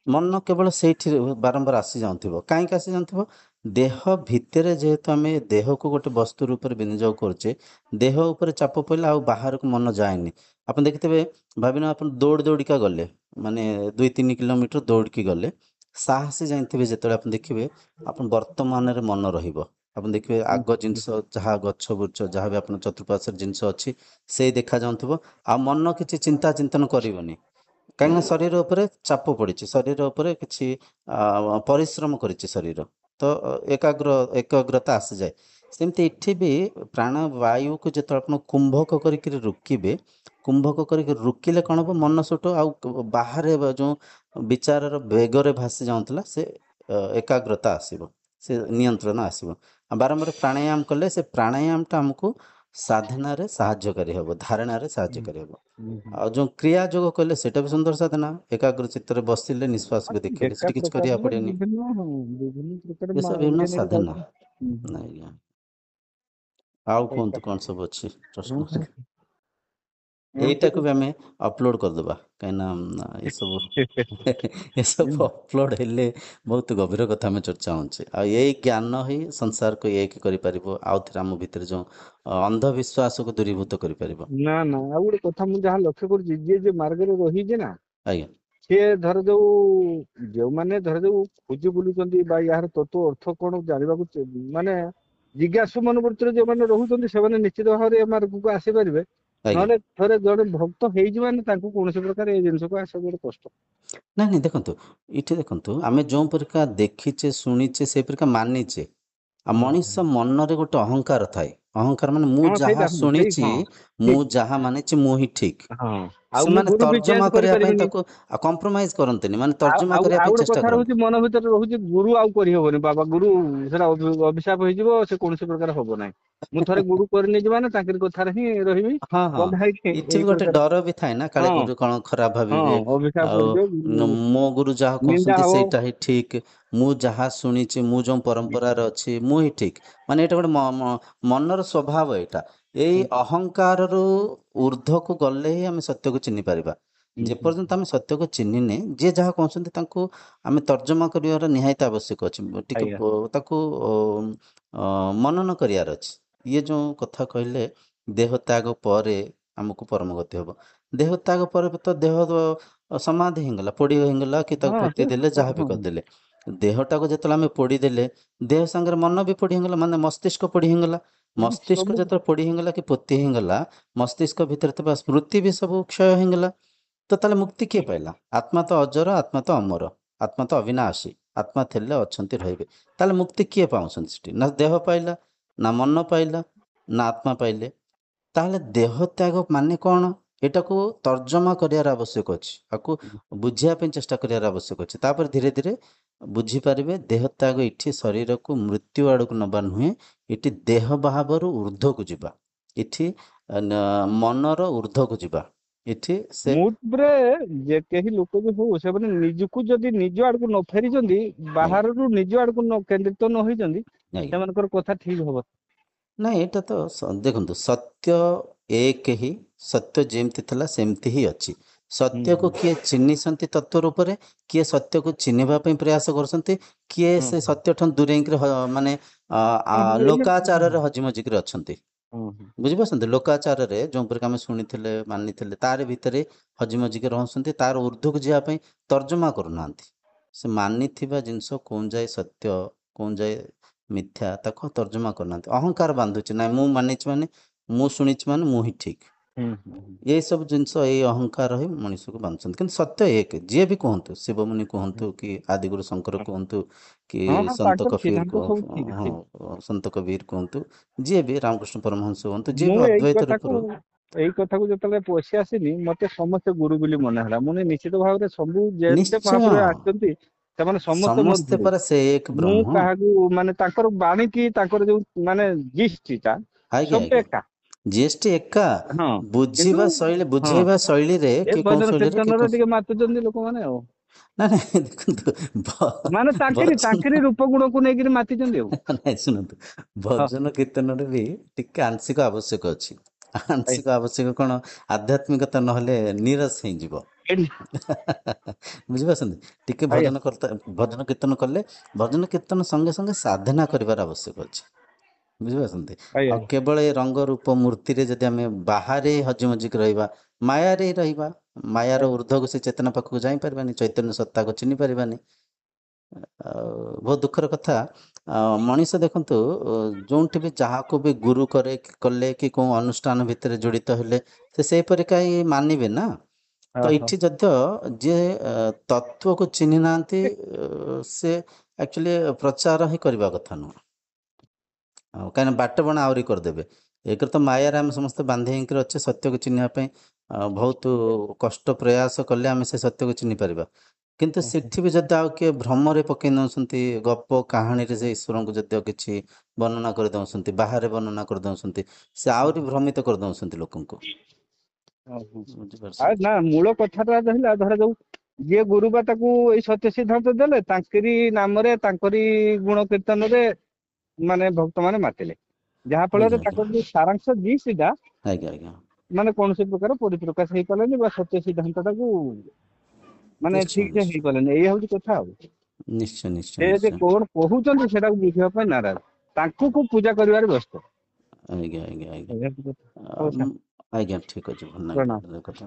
ମନ କେବଳ ସେଇଠି ବାରମ୍ବାର ଆସିଯାଉଥିବ। କାହିଁକି ଆସିଯାଉଥିବ? ଦେହ ଭିତରେ ଯେହେତୁ ଆମେ ଦେହକୁ ଗୋଟେ ବସ୍ତୁ ରୂପରେ ବିନିଯୋଗ କରୁଛେ, ଦେହ ଉପରେ ଚାପ ପଡ଼ିଲେ ଆଉ ବାହାରକୁ ମନ ଯାଏନି। ଆପଣ ଦେଖିଥିବେ, ଭାବିନିଅ ଆପଣ ଦୌଡ଼ିକା ଗଲେ, ମାନେ 2-3 କିଲୋମିଟର ଦୌଡ଼ିକି ଗଲେ, ସାହସୀ ଯାଇଥିବେ ଯେତେବେଳେ, ଆପଣ ଦେଖିବେ ଆପଣ ବର୍ତ୍ତମାନରେ ମନ ରହିବ। ଆପଣ ଦେଖିବେ ଆଗ ଜିନିଷ ଯାହା ଗଛ ବୁଛ ଯାହା ବି ଆପଣ ଚତୁଃପାର୍ଶ୍ୱରେ ଜିନିଷ ଅଛି, ସେଇ ଦେଖା ଯାଉଥିବ। ଆଉ ମନ କିଛି ଚିନ୍ତା ଚିନ୍ତନ କରିବନି। କାହିଁକିନା ଶରୀର ଉପରେ ଚାପ ପଡ଼ିଛି, ଶରୀର ଉପରେ କିଛି ପରିଶ୍ରମ କରିଛି ଶରୀର, ତ ଏକାଗ୍ରତା ଆସିଯାଏ। ସେମିତି ଏଠି ବି ପ୍ରାଣବାୟୁକୁ ଯେତେବେଳେ ଆପଣ କୁମ୍ଭକ କରିକି ରୋକିବେ, କୁମ୍ଭକ କରିକି ରୋକିଲେ କ'ଣ ହେବ? ମନ ସୁଟ ଆଉ ବାହାରେ ଯେଉଁ ବିଚାରର ବେଗରେ ଭାସି ଯାଉଥିଲା, ସେ ଏକାଗ୍ରତା ଆସିବ, ସେ ନିୟନ୍ତ୍ରଣ ଆସିବ। ଆଉ ବାରମ୍ବାର ପ୍ରାଣାୟାମ କଲେ ସେ ପ୍ରାଣାୟାମଟା ଆମକୁ ସାଧନାରେ ସାହାଯ୍ୟକାରୀ ହେବ, ଧାରଣାରେ ସାହାଯ୍ୟକାରୀ ହେବ। ଆଉ ଯେଉଁ କ୍ରିୟା ଯୋଗ କହିଲେ, ସେଇଟା ବି ସୁନ୍ଦର ସାଧନା। ଏକାଗ୍ର ଚିତ୍ତରେ ବସିଲେ, ନିଶ୍ୱାସକୁ ଦେଖିଲେ, ଏକା ସେଠି କିଛି କରିବାକୁ ପ୍ରକାରର ପଡ଼େନି। ବିଭିନ୍ନ ହଁ ବିଭିନ୍ନ ପ୍ରକାର ଏସବୁ ବିଭିନ୍ନ ଇଏ ନେଇକି ସାଧନା। ଯାଉଛନ୍ତି। ଆଜ୍ଞା। ଆଉ ଏକା କୁହନ୍ତୁ, କ'ଣ ସବୁ ଅଛି ହଁ ପ୍ରଶ୍ନ? ହଁ ଏମିତି ଏଇଟାକୁ ବି ଆମେ ଅପଲୋଡ଼ କରିଦେବା, କାହିଁକିନା ଏସବୁ ଅପଲୋଡ଼ ହେଲେ ବହୁତ ଗଭୀର କଥା ଆମେ ଚର୍ଚ୍ଚା ହେଉଛି। ଆଉ ଏଇ ଜ୍ଞାନ ହିଁ ସଂସାରକୁ ଏକ କରିପାରିବ, ଆଉ ଥରେ ଆମ ଭିତରେ ଯେଉଁ ଅନ୍ଧବିଶ୍ୱାସକୁ ଦୂରୀଭୂତ କରିପାରିବ। ନା ନା, ଆଉ ଗୋଟେ କଥା ମୁଁ ଯାହା ଲକ୍ଷ୍ୟ କରୁଛି, ଯିଏ ଯେ ମାର୍ଗରେ ରହିଛି ନା, ଆଜ୍ଞା ସିଏ ଧର ଯୋଉମାନେ ଧର ଖୋଜି ବୁଲୁଛନ୍ତି ବା ଏହାର ତତ୍ତ୍ୱ ଅର୍ଥ କ'ଣ ଜାଣିବାକୁ ମାନେ ଜିଜ୍ଞାସୁ ମନୋବୃତ୍ତିରେ ଯୋଉମାନେ ରହୁଛନ୍ତି, ସେମାନେ ନିଶ୍ଚିତ ଭାବରେ ଏ ମାର୍ଗକୁ ଆସିପାରିବେ। ଆଜ୍ଞା। ନହେଲେ ଥରେ ଜଣେ ଭକ୍ତ ହେଇଛି ମାନେ ତାଙ୍କୁ କୌଣସି ପ୍ରକାର ଏ ଜିନିଷକୁ ଆସିବା ଗୋଟେ କଷ୍ଟ। ନାଇଁ ନାଇଁ ଦେଖନ୍ତୁ, ଏଇଠି ଦେଖନ୍ତୁ ଆମେ ଯେଉଁ ପରିକା ଦେଖିଛେ ଶୁଣିଛେ ସେଇ ପରିକା ମାନିଛେ। ଆଉ ହୁଁ ମଣିଷ ମନରେ ଗୋଟେ ଅହଙ୍କାର ଥାଏ। ଅହଙ୍କାର ମାନେ ମୁଁ ହଁ ଯାହା ସେଇଟା ହଁ ସେଇ ଶୁଣିଛି, ହଁ ମୁଁ ଠିକ ଯାହା ମାନିଛି ମୁଁ ହିଁ ଠିକ୍। ହଁ। ଆଉ ମୁଁ ସେମାନେ ଗୁରୁ ବି ତର୍ଜମା ଚେଞ୍ଜ କରିବା ପାଇଁ କରିପାରିବିନି। ତାକୁ କମ୍ପ୍ରମାଇଜ କରନ୍ତିନି, ମାନେ ଆଉ ତର୍ଜମା ଆଉ କରିବା ଆଉ ପାଇଁ ଗୋଟେ ଚେଷ୍ଟା କଥା କରନ୍ତି। ରହୁଛି ମନ ଭିତରେ ରହୁଛି ଗୁରୁ ଆଉ କରିହବନି ବାବା, ଗୁରୁ ସେଟା ଅଭିଶାପ ହେଇଯିବ, ସେ କୌଣସି ପ୍ରକାର ହବ ନାହିଁ। ମୁଁ ଥରେ ଗୁରୁ କରିନେଇଛି ମାନେ ତାଙ୍କରି କଥାରେ ହିଁ ରହିବି ହଁ ହଁ, ବନ୍ଧା ହେଇକି ଏଠି ଏଇ ବି ଗୋଟେ ପ୍ରକାର। ଡର ବି ଥାଏ ନା, କାଳେ ହଁ ଗୁରୁ କଣ ଖରାପ ହଁ ଭାବିବେ। ଅଭିଶାପ ଆଉ ପଡିଯିବ ଗୁରୁ ମୋ ଗୁରୁ ଯାହା ନିନ୍ଦା କହୁଛନ୍ତି ହବ। ସେଇଟା ହିଁ ଠିକ୍। ମୁଁ ଯାହା ଶୁଣିଛି, ମୁଁ ଯେଉଁ ପରମ୍ପରାରେ ଅଛି ମୁଁ ହିଁ ଠିକ୍। ମାନେ ଏଇଟା ଗୋଟେ ମନର ସ୍ୱଭାବ ଏଇଟା। ଏଇ ହୁଁ ଅହଙ୍କାରରୁ ଊର୍ଦ୍ଧ୍ୱକୁ ଗଲେ ହିଁ ଆମେ ସତ୍ୟକୁ ଚିହ୍ନି ପାରିବା। ହୁଁ ଯେପର୍ଯ୍ୟନ୍ତ ଆମେ ସତ୍ୟକୁ ଚିହ୍ନିନେ, ଯିଏ ଯାହା କହୁଛନ୍ତି ତାଙ୍କୁ ଆମେ ତର୍ଜମା କରିବାର ନିହାତି ଆବଶ୍ୟକ ଅଛି। ଟିକେ ଆଜ୍ଞା ତାକୁ ମନନ କରିବାର ଅଛି। ଇଏ ଯେଉଁ କଥା କହିଲେ, ଦେହ ତ୍ୟାଗ ପରେ ଆମକୁ ପରମ ଗତି ହେବ। ଦେହ ତ୍ୟାଗ ପରେ ତ ଦେହ ସମାଧି ହେଇଗଲା, ପୋଡ଼ି ହେଇଗଲା, କି ତାକୁ ହଁ ପୋତି ସେ ଦେଲେ, ଯାହା ବି ହଁ କରିଦେଲେ। ଦେହଟାକୁ ଯେତେବେଳେ ଆମେ ପୋଡ଼ିଦେଲେ, ଦେହ ସାଙ୍ଗରେ ମନ ବି ପୋଡ଼ି ହେଇଗଲା, ମାନେ ମସ୍ତିଷ୍କ ପୋଡ଼ି ହେଇଗଲା। ମସ୍ତିଷ୍କ ସବୁ ଯେତେବେଳେ ପୋଡ଼ି ହେଇଗଲା କି ପୋତି ହେଇଗଲା, ମସ୍ତିଷ୍କ ଭିତରେ ଥିବା ସ୍ମୃତି ବି ସବୁ କ୍ଷୟ ହେଇଗଲା। ତ ତାହେଲେ ମୁକ୍ତି କିଏ ପାଇଲା? ଆତ୍ମା ତ ଅଜର, ଆତ୍ମା ତ ଅମର, ଆତ୍ମା ତ ଅବିନାଶୀ। ଆତ୍ମା ଥିଲେ ଅଛନ୍ତି ରହିବେ। ତାହେଲେ ମୁକ୍ତି କିଏ ପାଉଛନ୍ତି ସେଠି? ନା ଦେହ ପାଇଲା, ନା ମନ ପାଇଲା, ନା ଆତ୍ମା ପାଇଲେ। ତାହେଲେ ଦେହ ତ୍ୟାଗ ମାନେ କ'ଣ? ଏଟାକୁ ତର୍ଜମା କରିବାର ଆବଶ୍ୟକ ଅଛି। ଆକୁ ବୁଝିବା ପାଇଁ ଚେଷ୍ଟା କରିବାର ଆବଶ୍ୟକ ଅଛି। ତାପରେ ଧୀରେ ଧୀରେ ବୁଝିପାରିବେ, ଦେହ ତ୍ୟାଗ ଏଠି ଶରୀରକୁ ମୃତ୍ୟୁ ଆଡ଼କୁ ନେବା ନୁହେଁ, ଏଠି ଦେହ ଭାବରୁ ଊର୍ଦ୍ଧ୍ୱକୁ ଯିବା। ଏଠି ମନର ଊର୍ଦ୍ଧ୍ୱକୁ ଯିବା। ଏଠି ସେ ମୁଡରେ ଯେ କେହି ଲୋକ ବି ହଉ, ସେମାନେ ନିଜକୁ ଯଦି ନିଜ ଆଡକୁ ନ ଫେରିଛନ୍ତି, ଆଜ୍ଞା ବାହାରରୁ ନିଜ ଆଡକୁ କେନ୍ଦ୍ରିତ ନ ହେଇଛନ୍ତି, ଆଜ୍ଞା। ସେମାନଙ୍କର କଥା ଠିକ ହବ। ନାଇଁ ଏଇଟା ତ ଦେଖନ୍ତୁ, ସତ୍ୟ ଏକ ହିଁ। ସତ୍ୟ ଯେମିତି ଥିଲା ସେମିତି ହିଁ ଅଛି। ହୁଁ ସତ୍ୟକୁ ହୁଁ କିଏ ଚିହ୍ନିଛନ୍ତି ତତ୍ଵ ରୂପରେ, କିଏ ସତ୍ୟକୁ ଚିହ୍ନିବା ପାଇଁ ପ୍ରୟାସ କରୁଛନ୍ତି, କିଏ ହଁ ସେ ସତ୍ୟଠୁ ଦୂରେଇକିରି ମାନେ ଲୋକାଚାରରେ ହଜିମଜିକିରି ଅଛନ୍ତି। ହଁ ହଁ ବୁଝିପାରୁଛନ୍ତି? ଲୋକାଚାରରେ ଯେଉଁ ପରିକା ଆମେ ଶୁଣିଥିଲେ, ମାନିଥିଲେ, ତାରି ଭିତରେ ହଜିମଜିକି ରହୁଛନ୍ତି। ତାର ଊର୍ଦ୍ଧ୍ୱକୁ ଯିବା ପାଇଁ ତର୍ଜମା କରୁନାହାନ୍ତି। ସେ ମାନିଥିବା ଜିନିଷ କୋଉ ଯାଏ ସତ୍ୟ, କୋଉ ଯାଏ ମିଥ୍ୟା, ତାକୁ ତର୍ଜମା କରୁନାହାନ୍ତି। ଅହଙ୍କାର ବାନ୍ଧୁଛି, ନାଇଁ ମୁଁ ମାନିଛି ମାନେ, ମୁଁ ଶୁଣିଛି ମାନେ ମୁଁ ହିଁ ଠିକ୍। ହୁଁ। ଏଇ ସବୁ ଜିନିଷ, ଏଇ ଅହଙ୍କାର ହିଁ ମଣିଷକୁ ବାନ୍ଧୁଛନ୍ତି। କିନ୍ତୁ ସତ୍ୟ ଏକ, ଯିଏ ବି କୁହନ୍ତୁ, ଶିବମୁନି କୁହନ୍ତୁ, କି ଆଦିଗୁରୁ ଶଙ୍କର କୁହନ୍ତୁ, କି ହଁ ହଁ ସନ୍ଥ ତାଙ୍କର କବୀର ସିଦ୍ଧାନ୍ତ ସବୁ ଠିକ ହଁ, ଠିକ। ସନ୍ଥ କବୀର କୁହନ୍ତୁ, ଯିଏ ବି ରାମକୃଷ୍ଣ ପରମହଂସ ହୁଅନ୍ତୁ, ଯିଏ ମୁଁ ବି ଅଦ୍ୱୈତ ରୂପରୁ। ଏଇ କଥାକୁ ଯେତେବେଳେ ପଶି ଆସିଲି, ମତେ ସମସ୍ତେ ଗୁରୁ ବୋଲି ମନେ ହେଲା। ମୁଁ ନିଶ୍ଚିତ ଭାବରେ ସବୁ ଯେତେ ନିଶ୍ଚୟ ମହାପୁରୁ ଆସିଛନ୍ତି, ସେମାନେ ସମସ୍ତେ ମୋର ସମସ୍ତେ ଗୁରୁ। ପରା ସେ ଏକ ମୁଁ ବ୍ରହ୍ମ। କାହାକୁ ମାନେ ତାଙ୍କର ବାଣୀ କି ତାଙ୍କର ଯୋଉ ମାନେ ଜିଷ୍ଟିଟା ଆଜ୍ଞା ସବୁ ଆଜ୍ଞା। ଏକା। ଜିଏସଟି ଏକା। ହଁ କିନ୍ତୁ ବୁଝିବା ଶୈଳୀ, ହଁ ବୁଝେଇବା ଶୈଳୀରେ ଏ କି କୋଉ ଭଜନ ଶୈଳୀରେ, କି କୀର୍ତ୍ତନରେ କୋଉ ଟିକେ ମାତୁଛନ୍ତି ଲୋକମାନେ ଆଉ। ନାଇଁ ନାଇଁ ଦେଖନ୍ତୁ, ମାନେ ତାଙ୍କରି ଭଜନ ତାଙ୍କରି ରୂପ ଗୁଣକୁ ନେଇକିରି ମାତିଛନ୍ତି ଆଉ। ନାଇଁ ଶୁଣନ୍ତୁ, ହଁ ଭଜନ କୀର୍ତ୍ତନରେ ବି ଟିକେ ଆଂଶିକ ଆବଶ୍ୟକ ଅଛି। ଆଂଶିକ ଆବଶ୍ୟକ କ'ଣ? ଆଧ୍ୟାତ୍ମିକତା ନହେଲେ ନିରସ ହେଇଯିବ। ବୁଝିପାରୁଛନ୍ତି? ଟିକେ ଆଜ୍ଞା ଭଜନ କୀର୍ତ୍ତନ କଲେ, ଭଜନ କୀର୍ତ୍ତନ ସଙ୍ଗେ ସଙ୍ଗେ ସାଧନା କରିବାର ଆବଶ୍ୟକ ଅଛି। ବୁଝିପାରୁଛନ୍ତି? ଆଜ୍ଞା ଆଉ କେବଳ ଏ ରଙ୍ଗ ରୂପ ମୂର୍ତ୍ତିରେ ଯଦି ଆମେ ବାହାରେ ହଜିମଜିକି ରହିବା, ମାୟାରେ ରହିବା, ମାୟାର ଊର୍ଦ୍ଧ୍ୱକୁ ସେ ଚେତନା ପାଖକୁ ଯାଇପାରିବାନି, ଚୈତନ୍ୟ ସତ୍ତାକୁ ଚିହ୍ନି ପାରିବାନି। ଆଉ ବହୁତ ଦୁଃଖର କଥା। ମଣିଷ ଦେଖନ୍ତୁ, ଯେଉଁଠି ବି ଯାହାକୁ ବି ଗୁରୁ କଲେ, କି କେଉଁ ଅନୁଷ୍ଠାନ ଭିତରେ ଜଡ଼ିତ ହେଲେ, ସେ ସେଇପରିକା ହିଁ ମାନିବେ ନା। ତ ଓହୋ। ଏଠି ଯଦିଓ ଯିଏ ତତ୍ଵକୁ ଚିହ୍ନି ନାହାନ୍ତି, ସେ ଆକ୍ଚୁଆଲି ପ୍ରଚାର ହିଁ କରିବା କଥା ନୁହଁ। ଆଉ କାହିଁକିନା ବାଟ ବଣା ଆହୁରି କରିଦେବେ। ଏକରେ ତ ମାୟାରେ ଆମେ ସମସ୍ତେ ବାନ୍ଧି ହେଇକିରି ଅଛେ, ସତ୍ୟକୁ ଚିହ୍ନିବା ପାଇଁ ବହୁତ କଷ୍ଟ ପ୍ରୟାସ କଲେ ଆମେ ସେ ସତ୍ୟକୁ ଚିହ୍ନି ପାରିବା। କିନ୍ତୁ ସେଠି ବି ଯଦି ଆଉ କିଏ ଭ୍ରମରେ ପକେଇ ନେଉଛନ୍ତି, ଗପ କାହାଣୀରେ ସେ ଈଶ୍ୱରଙ୍କୁ ଯଦିଓ କିଛି ବର୍ଣ୍ଣନା କରିଦେଉଛନ୍ତି, ବାହାରେ ବର୍ଣ୍ଣନା କରିଦେଉଛନ୍ତି, ସେ ଆହୁରି ଭ୍ରମିତ କରିଦେଉଛନ୍ତି ଲୋକଙ୍କୁ। ଓହୋ। ଆଉ ବୁଝିପାରୁଛନ୍ତି? ନା ମୂଳ କଥାଟା ରହିଲା, ଧର ଯୋଉ ଯିଏ ଗୁରୁ ବା ତାକୁ ଏଇ ସତ୍ୟ ସିଦ୍ଧାନ୍ତ ଦେଲେ, ତାଙ୍କରି ନାମରେ ତାଙ୍କରି ଗୁଣ କୀର୍ତ୍ତନରେ ମାନେ ଭକ୍ତ ମାନେ ମାତିଲେ, ଯାହା ଆଜ୍ଞା ଫଳରେ ଆଜ୍ଞା ତାଙ୍କର ଯୋଉ ସାରାଂଶ ସେଇଟା ଆଜ୍ଞା ଆଜ୍ଞା। ମାନେ କୌଣସି ପ୍ରକାର ପରିପ୍ରକାଶ ହେଇପାରିଲାନି, ବା ସତ୍ୟ ସିଦ୍ଧାନ୍ତ ଟାକୁ ମାନେ ନିଶ୍ଚୟ ଠିକ ସେ ନିଶ୍ଚୟ ହେଇପାରିଲାନି। ଏଇ ହଉଛି କଥା ଆଉ। ନିଶ୍ଚୟ ନିଶ୍ଚୟ ସେ ଯେ ନିଶ୍ଚୟ। କଣ କହୁଛନ୍ତି ସେଟାକୁ ବୁଝିବା ପାଇଁ ନାରାଜ, ତାଙ୍କୁ ପୂଜା କରିବାରେ ବ୍ୟସ୍ତ। ଆଜ୍ଞା ଆଜ୍ଞା ଆଜ୍ଞା। ଏଇଆ ହଉଛି କଥା। ହଉ ଆ, ସାର୍ ଆଜ୍ଞା ଠିକ୍ ଅଛି, ଭଲ ପ୍ରଣାମ। ଲାଗିଲା କଥା।